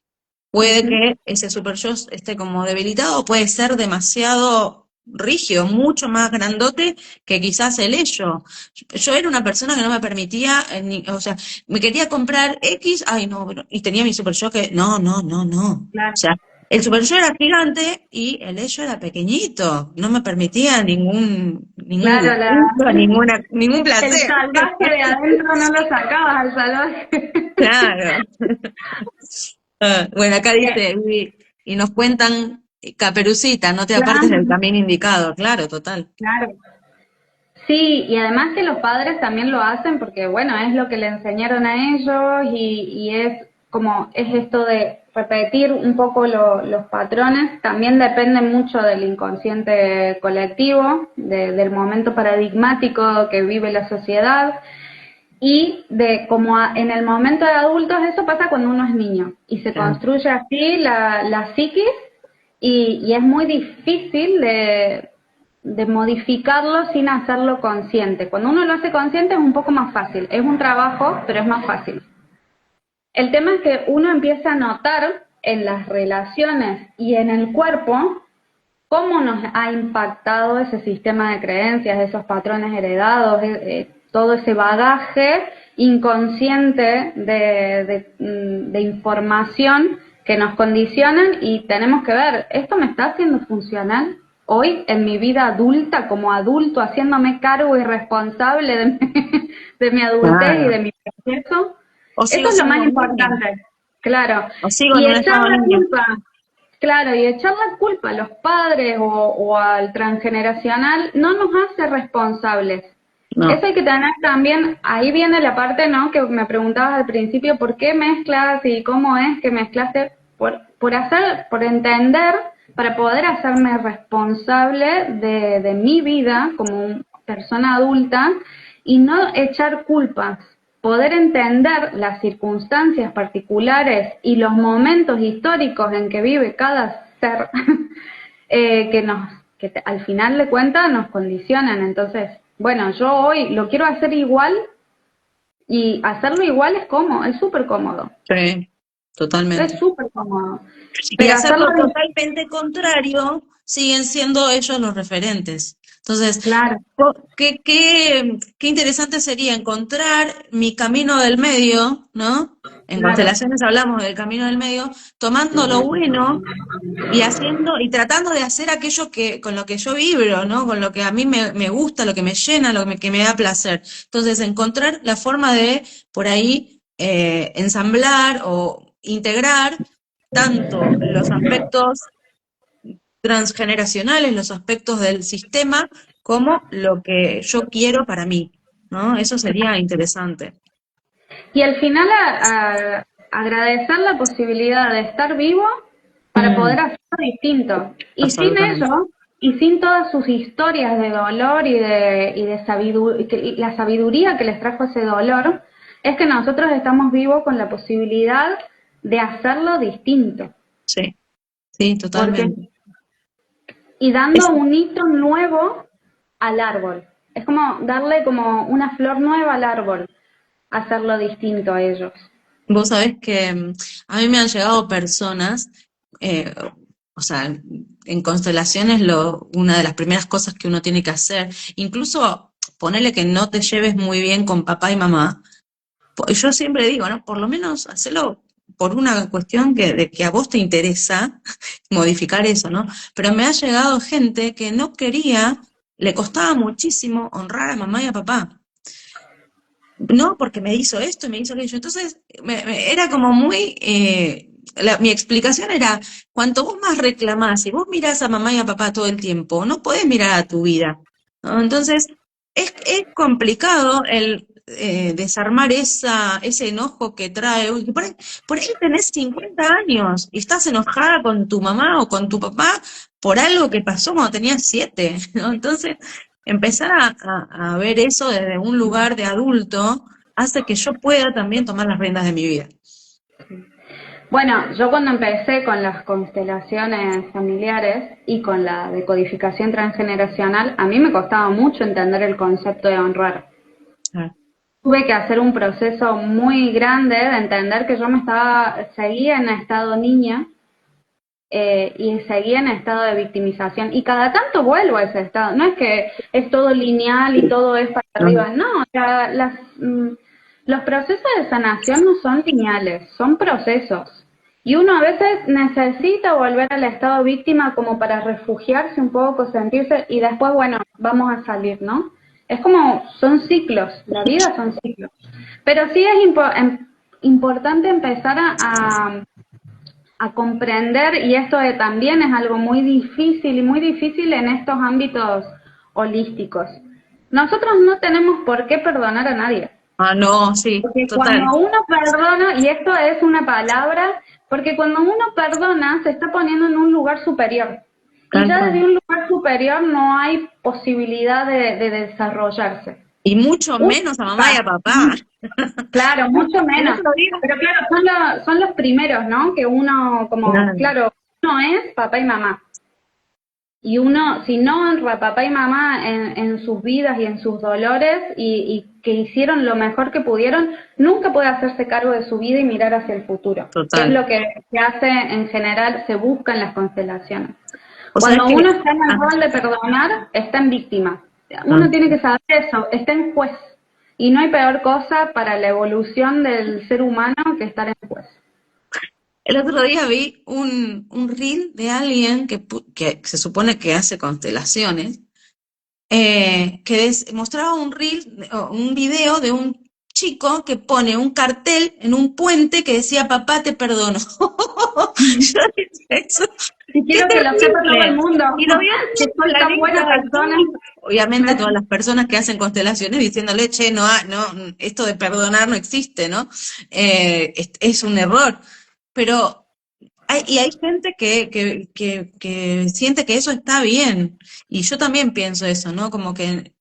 puede ujú, que ese super yo esté como debilitado, puede ser demasiado rígido, mucho más grandote que quizás el ello. Yo era una persona que no me permitía, o sea, me quería comprar X, ay no, y tenía mi super yo que, no, no, no, no. O claro, sea, el super yo era gigante y el ello era pequeñito, no me permitía ningún claro, gustito, ningún el placer. salvaje de adentro no lo sacabas al salvaje. Claro. Bueno, acá Eh, dice, y nos cuentan, Caperucita, no te apartes del claro, camino indicado, claro, total. claro. Sí, y además que los padres también lo hacen porque, bueno, es lo que le enseñaron a ellos y es como, es esto de repetir un poco los patrones, también depende mucho del inconsciente colectivo, del momento paradigmático que vive la sociedad y de como en el momento de adultos eso pasa cuando uno es niño y se Claro. construye así la psiquis y es muy difícil de modificarlo sin hacerlo consciente. Cuando uno lo hace consciente es un poco más fácil, es un trabajo, pero es más fácil. El tema es que uno empieza a notar en las relaciones y en el cuerpo cómo nos ha impactado ese sistema de creencias, esos patrones heredados, todo ese bagaje inconsciente de información que nos condicionan y tenemos que ver, ¿esto me está haciendo funcional hoy en mi vida adulta, como adulto, haciéndome cargo y responsable de mi adultez y Claro. de mi proceso? O Eso sigo es lo más siendo niña, importante, claro. o sigo en Y un echar estado la niña. culpa. Claro, y echar la culpa a los padres o al transgeneracional no nos hace responsables. Eso No, hay que tener también, ahí viene la parte, ¿no? Que me preguntabas al principio, ¿por qué mezclas y cómo es que mezclaste? Por entender, para poder hacerme responsable de mi vida como persona adulta y no echar culpas. Poder entender las circunstancias particulares y los momentos históricos en que vive cada ser al final de cuentas nos condicionan. Entonces, bueno, yo hoy lo quiero hacer igual y hacerlo igual es súper cómodo, sí, es totalmente. súper cómodo. Y Pero hacerlo hacerlo, totalmente contrario, siguen siendo ellos los referentes. Entonces, claro, qué interesante sería encontrar mi camino del medio, ¿no? En claro, constelaciones hablamos del camino del medio, tomando lo bueno y haciendo, y tratando de hacer aquello que, con lo que yo vibro, ¿no? Con lo que a mí me gusta, lo que me llena, que me da placer. Entonces, encontrar la forma de, por ahí, ensamblar o integrar tanto los aspectos transgeneracionales, los aspectos del sistema, como lo que yo quiero para mí, ¿no? Eso sería interesante. y al final agradecer la posibilidad de estar vivo para poder Mm, hacerlo distinto. Y sin absolutamente. eso, y sin todas sus historias de dolor y de sabiduría, y la sabiduría que les trajo ese dolor, es que nosotros estamos vivos con la posibilidad de hacerlo distinto. Sí, sí, Porque, totalmente. y dando Es- un hito nuevo al árbol. Es como darle como una flor nueva al árbol, hacerlo distinto a ellos. Vos sabés que a mí me han llegado personas, eh, o sea, en constelaciones una de las primeras cosas que uno tiene que hacer, incluso ponerle que no te lleves muy bien con papá y mamá. Yo siempre digo, ¿no? Por lo menos hacerlo por una cuestión de que a vos te interesa modificar eso, ¿no? Pero me ha llegado gente que no quería, le costaba muchísimo honrar a mamá y a papá. No, porque me hizo esto y me hizo aquello. Entonces, era como muy, mi explicación era, cuanto vos más reclamás, y vos mirás a mamá y a papá todo el tiempo, no podés mirar a tu vida, ¿no? Entonces, es complicado el desarmar ese enojo que trae. Uy, que por ahí tenés 50 años y estás enojada con tu mamá o con tu papá por algo que pasó cuando tenías 7, ¿no? Entonces, empezar a ver eso desde un lugar de adulto hace que yo pueda también tomar las riendas de mi vida. Bueno, yo cuando empecé con las constelaciones familiares y con la decodificación transgeneracional, a mí me costaba mucho entender el concepto de honrar. Ah, Tuve que hacer un proceso muy grande de entender que seguía en estado niña y seguía en estado de victimización. Y cada tanto vuelvo a ese estado. No es que es todo lineal y todo es para no, arriba. No, o sea, los procesos de sanación no son lineales, son procesos. Y uno a veces necesita volver al estado víctima como para refugiarse un poco, sentirse, y después, bueno, vamos a salir, ¿no? Es como, son ciclos, la vida son ciclos. Pero sí es importante empezar a comprender, y esto también es algo muy difícil y muy difícil en estos ámbitos holísticos. Nosotros no tenemos por qué perdonar a nadie. ah, no, sí, Porque cuando total, uno perdona, y esto es una palabra, porque cuando uno perdona se está poniendo en un lugar superior. Y tal ya cual. desde un lugar superior no hay posibilidad de desarrollarse. Y mucho Uno menos a mamá y a está, papá. claro, mucho El menos. otro día, Pero claro, son los primeros, ¿no? Que uno, como, claro, claro, uno es papá y mamá. Y uno, si no honra a papá y mamá en sus vidas y en sus dolores y que hicieron lo mejor que pudieron, nunca puede hacerse cargo de su vida y mirar hacia el futuro, que es total. lo que se hace en general, se busca en las constelaciones. O sea, es Cuando que, uno está en el ah, rol de perdonar, está en víctima. ah. Uno tiene que saber eso, está en juez. Y no hay peor cosa para la evolución del ser humano que estar en juez. El otro día vi un reel de alguien que se supone que hace constelaciones, mostraba un reel, o un video de un chico que pone un cartel en un puente que decía, papá, te perdono. Yo dije, eso, Y qué quiero que lo sepa todo el terrible. mundo, Y lo vi a que mi soy tan planeta buena persona. aquí. Obviamente todas las personas que hacen constelaciones diciéndole, che, no, no, esto de perdonar no existe, ¿no? Es un error. Pero hay gente que siente que eso está bien. Y yo también pienso eso, ¿no? Como que,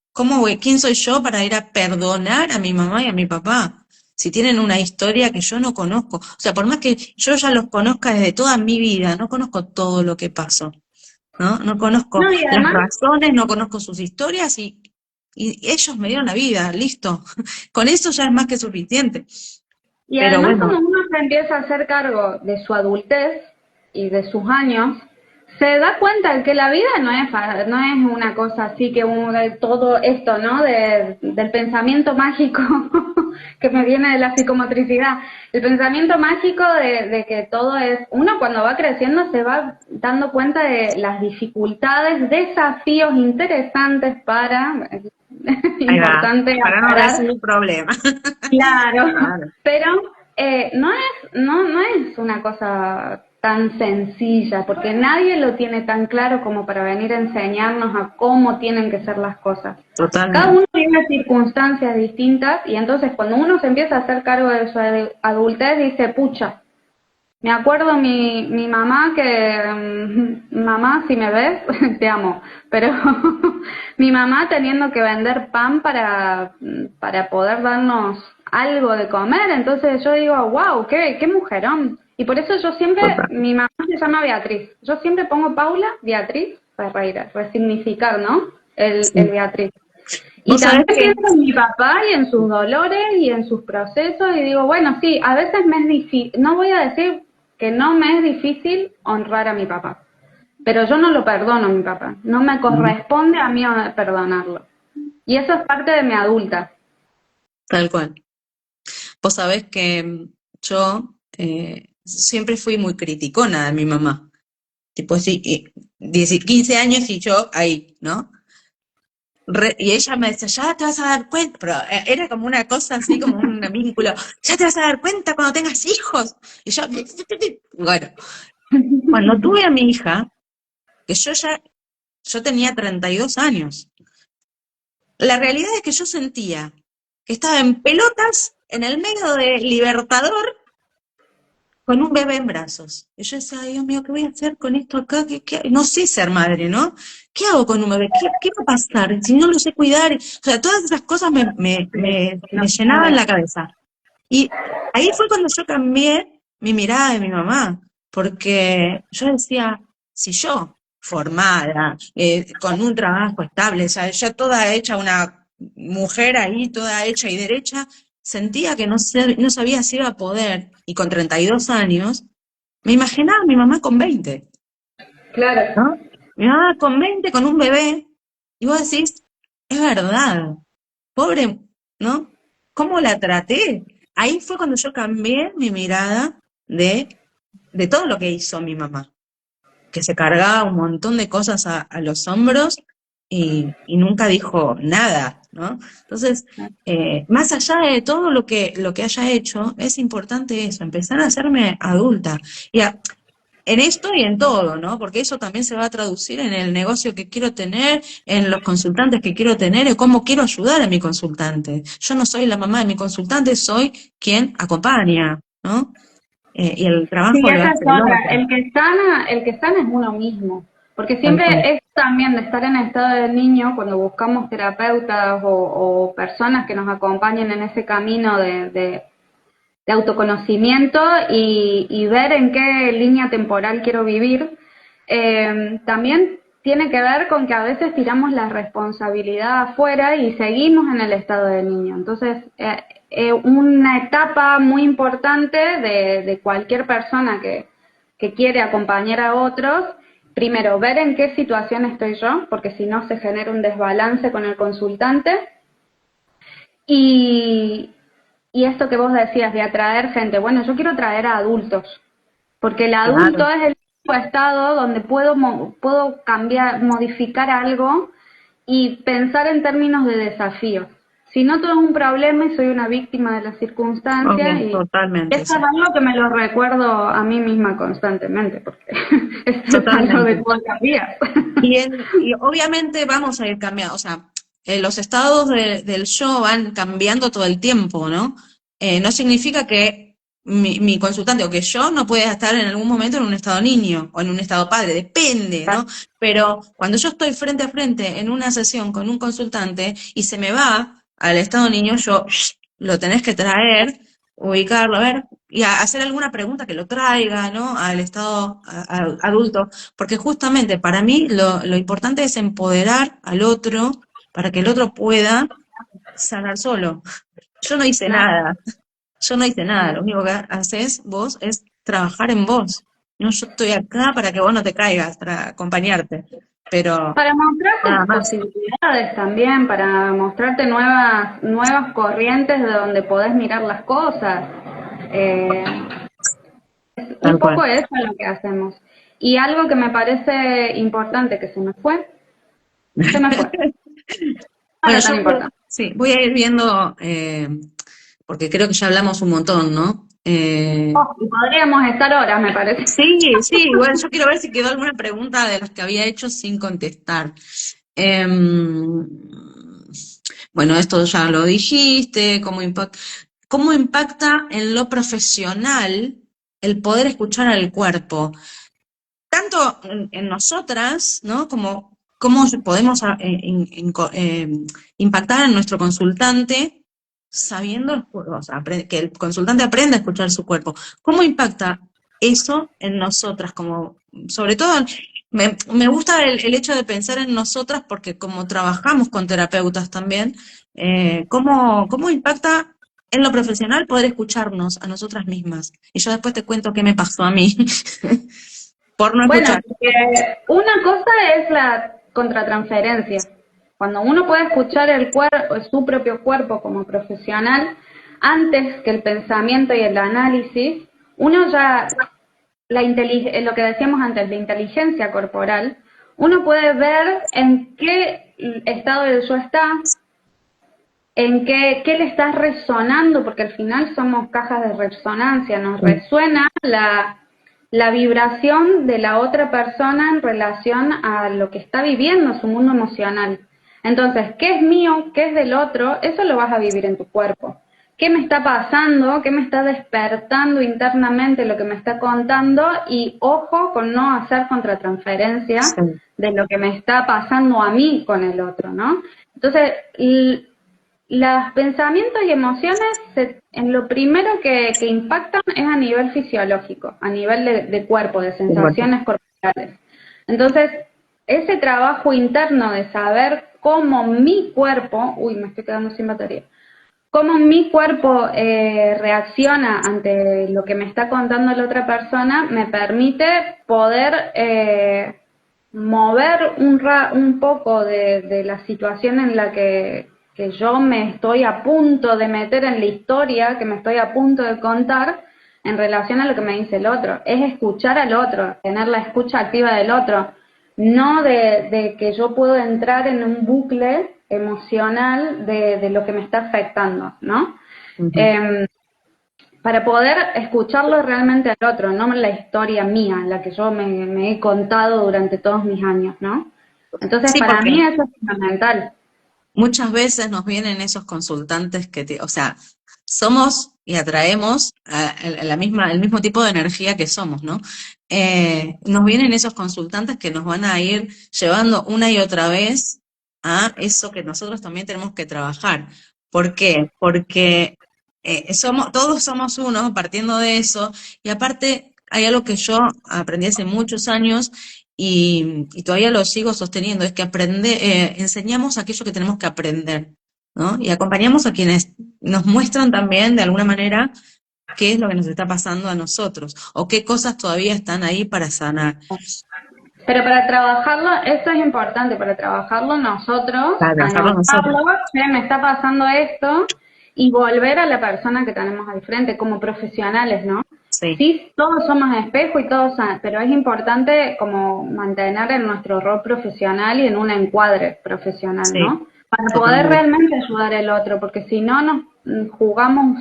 ¿quién soy yo para ir a perdonar a mi mamá y a mi papá? Si tienen una historia que yo no conozco. O sea, por más que yo ya los conozca desde toda mi vida, no conozco todo lo que pasó, ¿no? No conozco No, y las además, razones, no conozco sus historias y ellos me dieron la vida, listo. Con eso ya es más que suficiente. y Pero además cuando bueno, uno se empieza a hacer cargo de su adultez y de sus años, se da cuenta de que la vida no es una cosa así que uno de todo esto, ¿no? Del pensamiento mágico que me viene de la psicomotricidad. El pensamiento mágico de que todo es, uno cuando va creciendo se va dando cuenta de las dificultades, desafíos interesantes para, ahí va, importante para no aclarar. recibir problemas. Claro, Claro, pero no es una cosa tan sencilla, porque nadie lo tiene tan claro como para venir a enseñarnos a cómo tienen que ser las cosas. Cada totalmente. uno tiene circunstancias distintas y entonces cuando uno se empieza a hacer cargo de su adultez dice, pucha, me acuerdo mi mamá que, mamá, si me ves, te amo, pero mi mamá teniendo que vender pan para poder darnos algo de comer, entonces yo digo, wow, qué mujerón. Y por eso yo siempre, Total. mi mamá se llama Beatriz, yo siempre pongo Paula, Beatriz Ferreira, resignificar, ¿no? El Sí. Beatriz. Y Vos sabés también que, pienso en mi papá y en sus dolores y en sus procesos y digo, bueno, sí, a veces me es difícil, no voy a decir que no me es difícil honrar a mi papá, pero yo no lo perdono a mi papá, no me corresponde a mí perdonarlo. Y eso es parte de mi adulta. tal cual. Vos sabés que yo siempre fui muy criticona de mi mamá. Tipo, sí, 15 años y yo ahí, ¿no? Y ella me decía, ya te vas a dar cuenta, pero era como una cosa así, como un vínculo, ya te vas a dar cuenta cuando tengas hijos. Y yo, bueno, cuando tuve a mi hija, que yo tenía 32 años, la realidad es que yo sentía que estaba en pelotas en el medio de Libertador con un bebé en brazos. Y yo decía, ay, Dios mío, ¿qué voy a hacer con esto acá? No sé ser madre, ¿no? ¿Qué hago con un bebé? ¿Qué va a pasar si no lo sé cuidar? O sea, todas esas cosas No, me llenaban claro. la cabeza. Y ahí fue cuando yo cambié mi mirada de mi mamá, porque yo decía, si yo, formada, con un trabajo estable, o sea, ya toda hecha una mujer ahí, toda hecha y derecha, sentía que no sabía si iba a poder, y con 32 años, me imaginaba a mi mamá con 20, Claro. ¿no? Mi mamá con 20, con un bebé, y vos decís, es verdad, pobre, ¿no? ¿Cómo la traté? Ahí fue cuando yo cambié mi mirada de todo lo que hizo mi mamá, que se cargaba un montón de cosas a los hombros y nunca dijo nada, ¿no? Entonces, más allá de todo lo que haya hecho, es importante eso, empezar a hacerme adulta. Y en esto y en todo, ¿no? Porque eso también se va a traducir en el negocio que quiero tener, en los consultantes que quiero tener, en cómo quiero ayudar a mi consultante. Yo no soy la mamá de mi consultante, soy quien acompaña, ¿no? Y el Sí, trabajo lo esa es hace el otra. otro, El que sana es uno mismo. Porque tal siempre cual. es también de estar en estado del niño cuando buscamos terapeutas o personas que nos acompañen en ese camino de autoconocimiento y ver en qué línea temporal quiero vivir. También tiene que ver con que a veces tiramos la responsabilidad afuera y seguimos en el estado del niño. Entonces, una etapa muy importante de cualquier persona que quiere acompañar a otros, primero, ver en qué situación estoy yo, porque si no se genera un desbalance con el consultante, y, y esto que vos decías de atraer gente, bueno, yo quiero traer a adultos, porque el adulto Claro, es el único estado donde puedo cambiar, modificar algo y pensar en términos de desafíos. si no todo es un problema y soy una víctima de las circunstancias, Ok, y totalmente, eso es sí. algo que me lo recuerdo a mí misma constantemente, porque eso es algo de Totalmente. todos los días. Y obviamente vamos a ir cambiando, o sea, los estados del yo van cambiando todo el tiempo, ¿no? No significa que mi consultante o que yo no pueda estar en algún momento en un estado niño o en un estado padre, depende, ¿no? Pero cuando yo estoy frente a frente en una sesión con un consultante y se me va al estado niño, yo lo tenés que traer, ubicarlo, a ver, y hacer alguna pregunta que lo traiga, ¿no? Al estado adulto. Porque justamente para mí lo importante es empoderar al otro para que el otro pueda sanar solo. Yo no hice Claro. nada, yo no hice nada, lo único que haces vos es trabajar en vos. No, yo estoy acá para que vos no te caigas, para acompañarte, pero Para mostrar nada tus más, posibilidades también, para mostrarte nuevas corrientes de donde podés mirar las cosas. Eh, tal un cual. poco eso es lo que hacemos. Y algo que me parece importante que se me fue. No Bueno, era tan importante. sí, voy a ir viendo, porque creo que ya hablamos un montón, ¿no? Oh, y podríamos estar horas, me parece. Sí, sí, igual yo quiero ver si quedó alguna pregunta de las que había hecho sin contestar. Em, bueno, esto ya lo dijiste, cómo impacta en lo profesional el poder escuchar al cuerpo, tanto en nosotras, ¿no? Como cómo podemos impactar en nuestro consultante sabiendo o sea, que el consultante aprenda a escuchar su cuerpo. ¿Cómo impacta eso en nosotras? Como, sobre todo, me gusta el hecho de pensar en nosotras porque como trabajamos con terapeutas también, cómo impacta en lo profesional poder escucharnos a nosotras mismas. Y yo después te cuento qué me pasó a mí por no Bueno, escuchar. una cosa es la contratransferencia. Cuando uno puede escuchar el cuerpo, su propio cuerpo como profesional, antes que el pensamiento y el análisis, uno ya, lo que decíamos antes, la inteligencia corporal, uno puede ver en qué estado del yo está, en qué le está resonando, porque al final somos cajas de resonancia, nos resuena la vibración de la otra persona en relación a lo que está viviendo, su mundo emocional. Entonces, ¿qué es mío? ¿Qué es del otro? Eso lo vas a vivir en tu cuerpo. ¿Qué me está pasando? ¿Qué me está despertando internamente lo que me está contando? Y ojo con no hacer contratransferencia Sí, de lo que me está pasando a mí con el otro, ¿no? Entonces, los pensamientos y emociones, en lo primero que impactan es a nivel fisiológico, a nivel de cuerpo, de el cuerpo. sensaciones corporales. Entonces, ese trabajo interno de saber cómo mi cuerpo, uy, me estoy quedando sin batería, cómo mi cuerpo reacciona ante lo que me está contando la otra persona, me permite poder mover un poco de la situación en la que yo me estoy a punto de meter en la historia, que me estoy a punto de contar, en relación a lo que me dice el otro. Es escuchar al otro, tener la escucha activa del otro, no de que yo puedo entrar en un bucle emocional de lo que me está afectando, ¿no? Ujú. Eh, para poder escucharlo realmente al otro, no la historia mía, la que yo me he contado durante todos mis años, ¿no? Entonces, Sí, para porque mí eso es fundamental. muchas veces nos vienen esos consultantes o sea, somos y atraemos el mismo tipo de energía que somos, ¿no? Nos vienen esos consultantes que nos van a ir llevando una y otra vez a eso que nosotros también tenemos que trabajar. ¿Por qué? Porque todos somos uno, partiendo de eso, y aparte hay algo que yo aprendí hace muchos años y todavía lo sigo sosteniendo, es que enseñamos aquello que tenemos que aprender, ¿no? Y acompañamos a quienes nos muestran también, de alguna manera, qué es lo que nos está pasando a nosotros, o qué cosas todavía están ahí para sanar. Pero para trabajarlo, esto es importante, para trabajarlo nosotros, Para trabajarlo nosotros. anotarlo, che, me está pasando esto, y volver a la persona que tenemos al frente, como profesionales, ¿no? Sí, Sí, todos somos espejo y todos, pero es importante como mantener en nuestro rol profesional y en un encuadre profesional, sí, ¿no? para poder totalmente. realmente ayudar al otro, porque si no nos jugamos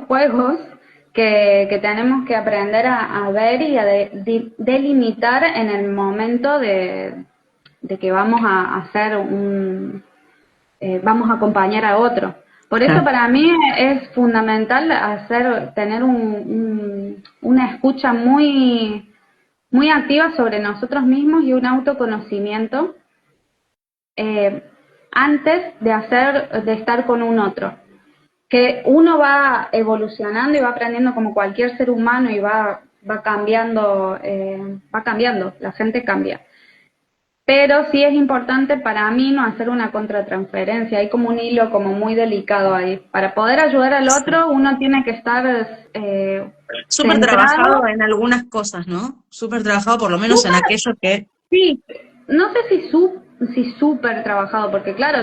juegos que tenemos que aprender a ver y a delimitar en el momento de que vamos a hacer vamos a acompañar a otro. Por eso Claro. para mí es fundamental tener una escucha muy activa sobre nosotros mismos y un autoconocimiento eh, antes de estar con un otro. Que uno va evolucionando y va aprendiendo como cualquier ser humano y va cambiando, la gente cambia. Pero sí es importante para mí no hacer una contratransferencia, hay como un hilo como muy delicado ahí. Para poder ayudar al Sí. otro uno tiene que estar Súper centrado. trabajado en algunas cosas, ¿no? Súper trabajado por lo menos en aquello que... Sí, no sé si súper trabajado, porque claro,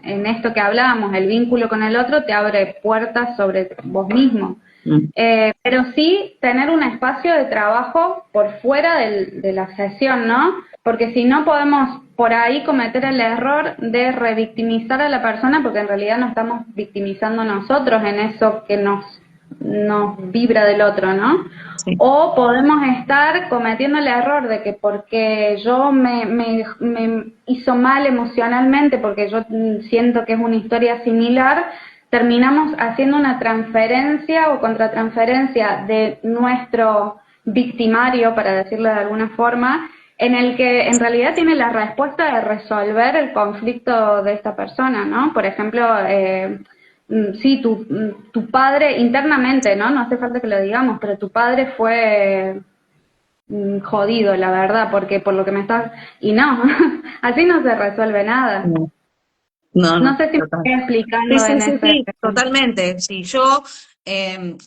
en esto que hablábamos, el vínculo con el otro te abre puertas sobre vos mismo. Mm, Pero sí tener un espacio de trabajo por fuera de la sesión, ¿no? Porque si no podemos por ahí cometer el error de revictimizar a la persona, porque en realidad nos estamos victimizando nosotros en eso que nos vibra del otro, ¿no? sí, O podemos estar cometiendo el error de que porque yo me hizo mal emocionalmente, porque yo siento que es una historia similar, terminamos haciendo una transferencia o contratransferencia de nuestro victimario, para decirlo de alguna forma, en el que en realidad tiene la respuesta de resolver el conflicto de esta persona, ¿no? Por ejemplo, sí, tu padre internamente, ¿no? No hace falta que lo digamos, pero tu padre fue jodido, la verdad, porque por lo que me estás... Y no, así no se resuelve nada. no, no, No no, sé si me total. estoy Sí, explicando sí, en sí, ese... sí, totalmente. Si yo,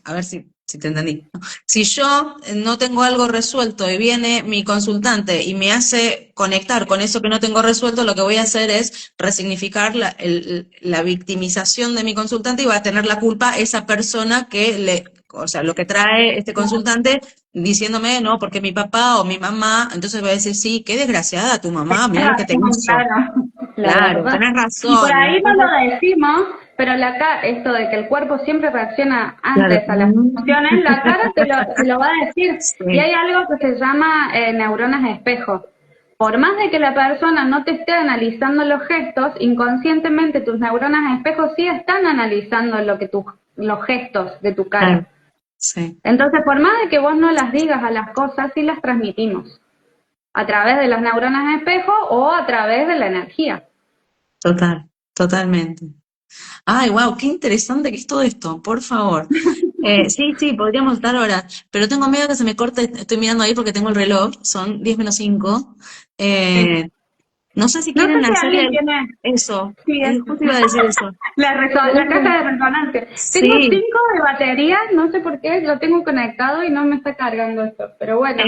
a ver si te entendí, ¿no? Si yo no tengo algo resuelto y viene mi consultante y me hace conectar con eso que no tengo resuelto, lo que voy a hacer es resignificar la victimización de mi consultante y va a tener la culpa esa persona o sea, lo que trae este consultante diciéndome, no, porque mi papá o mi mamá, entonces va a decir, sí, qué desgraciada tu mamá, Tienes mirá lo que te razón, hizo. claro, la Claro, verdad. tenés Y por razón. Y ahí no entonces, lo decimos, pero esto de que el cuerpo siempre reacciona claro. antes a las emociones, la cara te lo va a decir. Y Sí, hay algo que se llama neuronas espejo. Por más de que la persona no te esté analizando los gestos, inconscientemente tus neuronas espejo sí están analizando los gestos de tu claro, cara. sí, Entonces, por más de que vos no las digas a las cosas, sí las transmitimos a través de las neuronas espejo o a través de la energía. totalmente. Ay, wow, qué interesante que es todo esto, por favor. Sí, sí, podríamos estar horas, pero tengo miedo que se me corte, estoy mirando ahí porque tengo el reloj, son 10 menos 5. Sí. Eh, no sé si No sé quieren si hacer alguien tiene, eso, sí, eso. justo iba a decir eso. La caja de resonancia. Tengo Sí, 5 de batería, no sé por qué, lo tengo conectado y no me está cargando esto, pero bueno.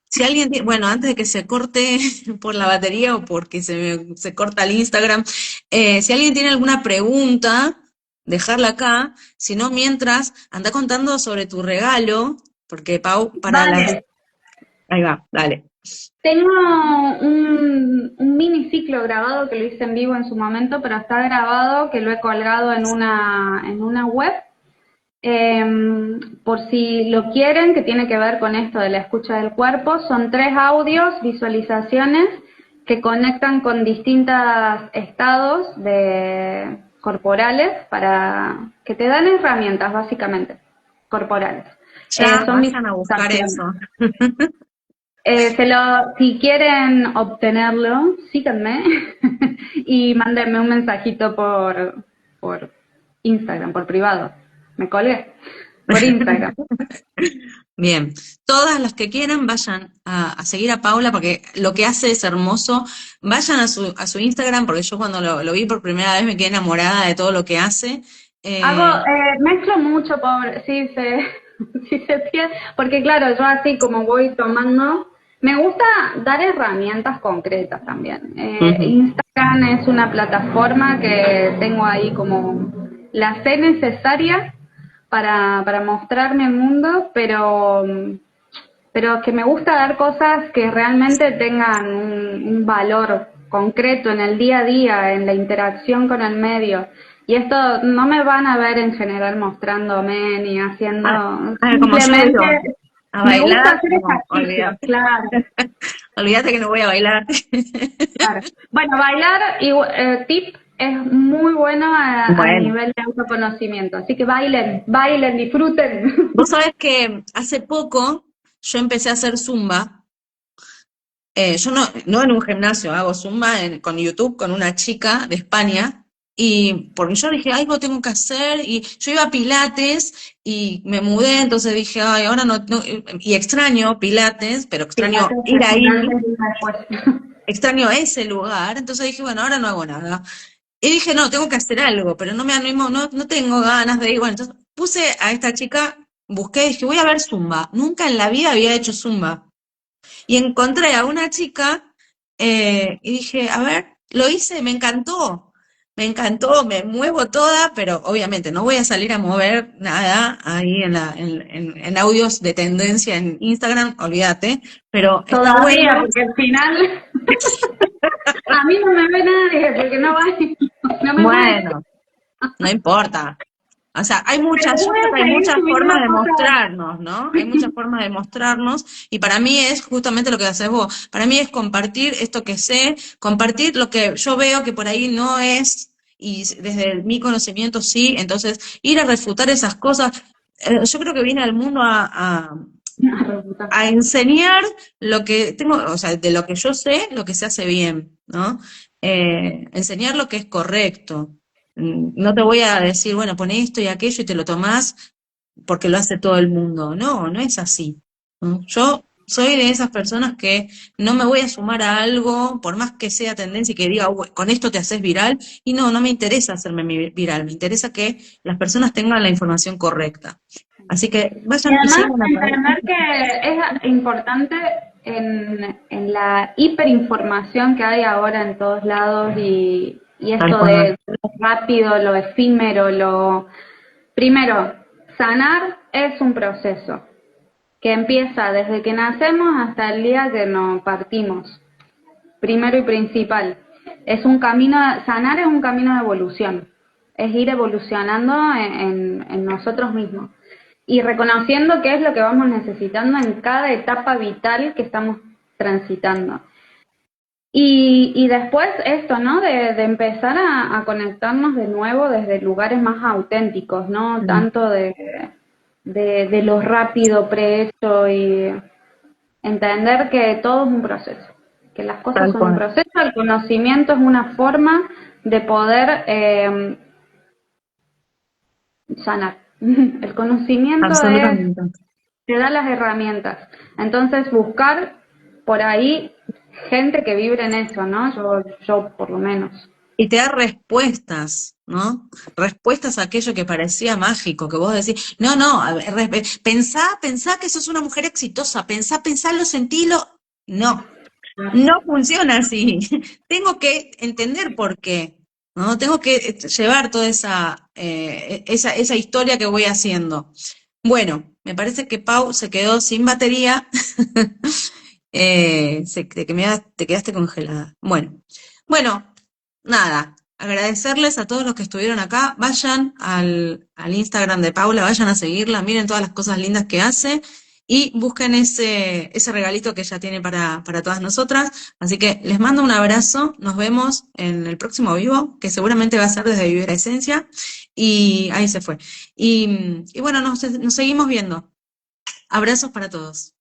si alguien tiene, bueno, antes de que se corte por la batería o porque se corta el Instagram, si alguien tiene alguna pregunta, dejarla acá. Si no, mientras, anda contando sobre tu regalo, porque Pau, para las... Vale, Ahí va, dale. tengo un mini ciclo grabado que lo hice en vivo en su momento, pero está grabado, que lo he colgado en una web. Por si lo quieren, que tiene que ver con esto de la escucha del cuerpo, son 3 audios, visualizaciones que conectan con distintos estados corporales para que te dan herramientas básicamente corporales. Ya Son vayan a buscar visualizaciones. eso. Si quieren obtenerlo, síganme y mándenme un mensajito por Instagram, por privado. Me colgué por Instagram. Bien, todas las que quieran vayan a seguir a Paula porque lo que hace es hermoso. Vayan a su Instagram porque yo cuando lo vi por primera vez me quedé enamorada de todo lo que hace. Eh, Mezclo mucho, pobre, sí sí se pierde, porque claro, yo así como voy tomando, me gusta dar herramientas concretas también. ujú, Instagram es una plataforma que tengo ahí como la sé necesaria para mostrarme el mundo, pero que me gusta dar cosas que realmente tengan un valor concreto, en el día a día, en la interacción con el medio. Y esto no me van a ver en general mostrándome ni haciendo, Como yo digo, simplemente a me gusta bailar, hacer no, ejercicio, olvídate. claro. Olvídate que no voy a bailar. Claro. Bueno, bailar, tip, es muy bueno a Bueno, nivel de autoconocimiento. Así que bailen, bailen, disfruten. vos sabés que hace poco yo empecé a hacer zumba. Yo no en un gimnasio, hago zumba con YouTube con una chica de España. Y porque yo dije, algo tengo que hacer. Y yo iba a Pilates y me mudé, entonces dije, ay, ahora y extraño Pilates, pero extraño Pilates ir es un ahí, antes y un después. extraño ese lugar. Entonces dije, bueno, ahora no hago nada. Y dije, no, tengo que hacer algo, pero no me animo, no tengo ganas de ir. Bueno, entonces puse a esta chica, busqué, dije, voy a ver Zumba. Nunca en la vida había hecho Zumba. Y encontré a una chica y dije, a ver, lo hice, me encantó, me muevo toda, pero obviamente no voy a salir a mover nada ahí en audios de tendencia en Instagram, olvídate, pero está Todavía, bueno. porque al final a mí no me ve nadie, porque no bailo, no me muestro. Bueno, no importa. O sea, Pero yo voy creo que a hay seguir muchas subiendo formas de cosas. mostrarnos, ¿no? Hay muchas formas de mostrarnos y para mí es justamente lo que haces vos. Para mí es compartir esto que sé, compartir lo que yo veo que por ahí no es y desde mi conocimiento sí, entonces ir a refutar esas cosas. Yo creo que vine al mundo a enseñar lo que tengo, o sea, de lo que yo sé, lo que se hace bien, ¿no? Enseñar lo que es correcto. No te voy a decir, bueno, pon esto y aquello y te lo tomás porque lo hace todo el mundo. No, no es así, ¿no? Yo soy de esas personas que no me voy a sumar a algo, por más que sea tendencia y que diga, con esto te haces viral, y no me interesa hacerme viral, me interesa que las personas tengan la información correcta. Así que Y vayan y además sigan a entender que es importante en la hiperinformación que hay ahora en todos lados y tal esto cual. de lo rápido, lo efímero, Primero, sanar es un proceso que empieza desde que nacemos hasta el día que nos partimos. Primero y principal. Es un camino, sanar es un camino de evolución. Es ir evolucionando en nosotros mismos y reconociendo qué es lo que vamos necesitando en cada etapa vital que estamos transitando. Y después esto, ¿no? De empezar a conectarnos de nuevo desde lugares más auténticos, ¿no? Mm, Tanto de lo rápido prehecho y entender que todo es un proceso, que las cosas tal son un cual. proceso, el conocimiento es una forma de poder sanar. El conocimiento Absolutamente. te da las herramientas. Entonces buscar por ahí gente que vibre en eso, ¿no? Yo por lo menos. Y te da respuestas, ¿no? Respuestas a aquello que parecía mágico, que vos decís, no, a ver, pensá que sos una mujer exitosa, pensalo, sentilo. No, no funciona así. Tengo que entender por qué, ¿no? Tengo que llevar toda esa historia que voy haciendo. Bueno, me parece que Pau se quedó sin batería, te quedaste congelada. Bueno, nada, agradecerles a todos los que estuvieron acá. Vayan al Instagram de Paula, vayan a seguirla, miren todas las cosas lindas que hace y busquen ese regalito que ella tiene para todas nosotras. Así que les mando un abrazo, nos vemos en el próximo vivo, que seguramente va a ser desde Vivir Esencia. Y ahí se fue. Y bueno, nos seguimos viendo. Abrazos para todos.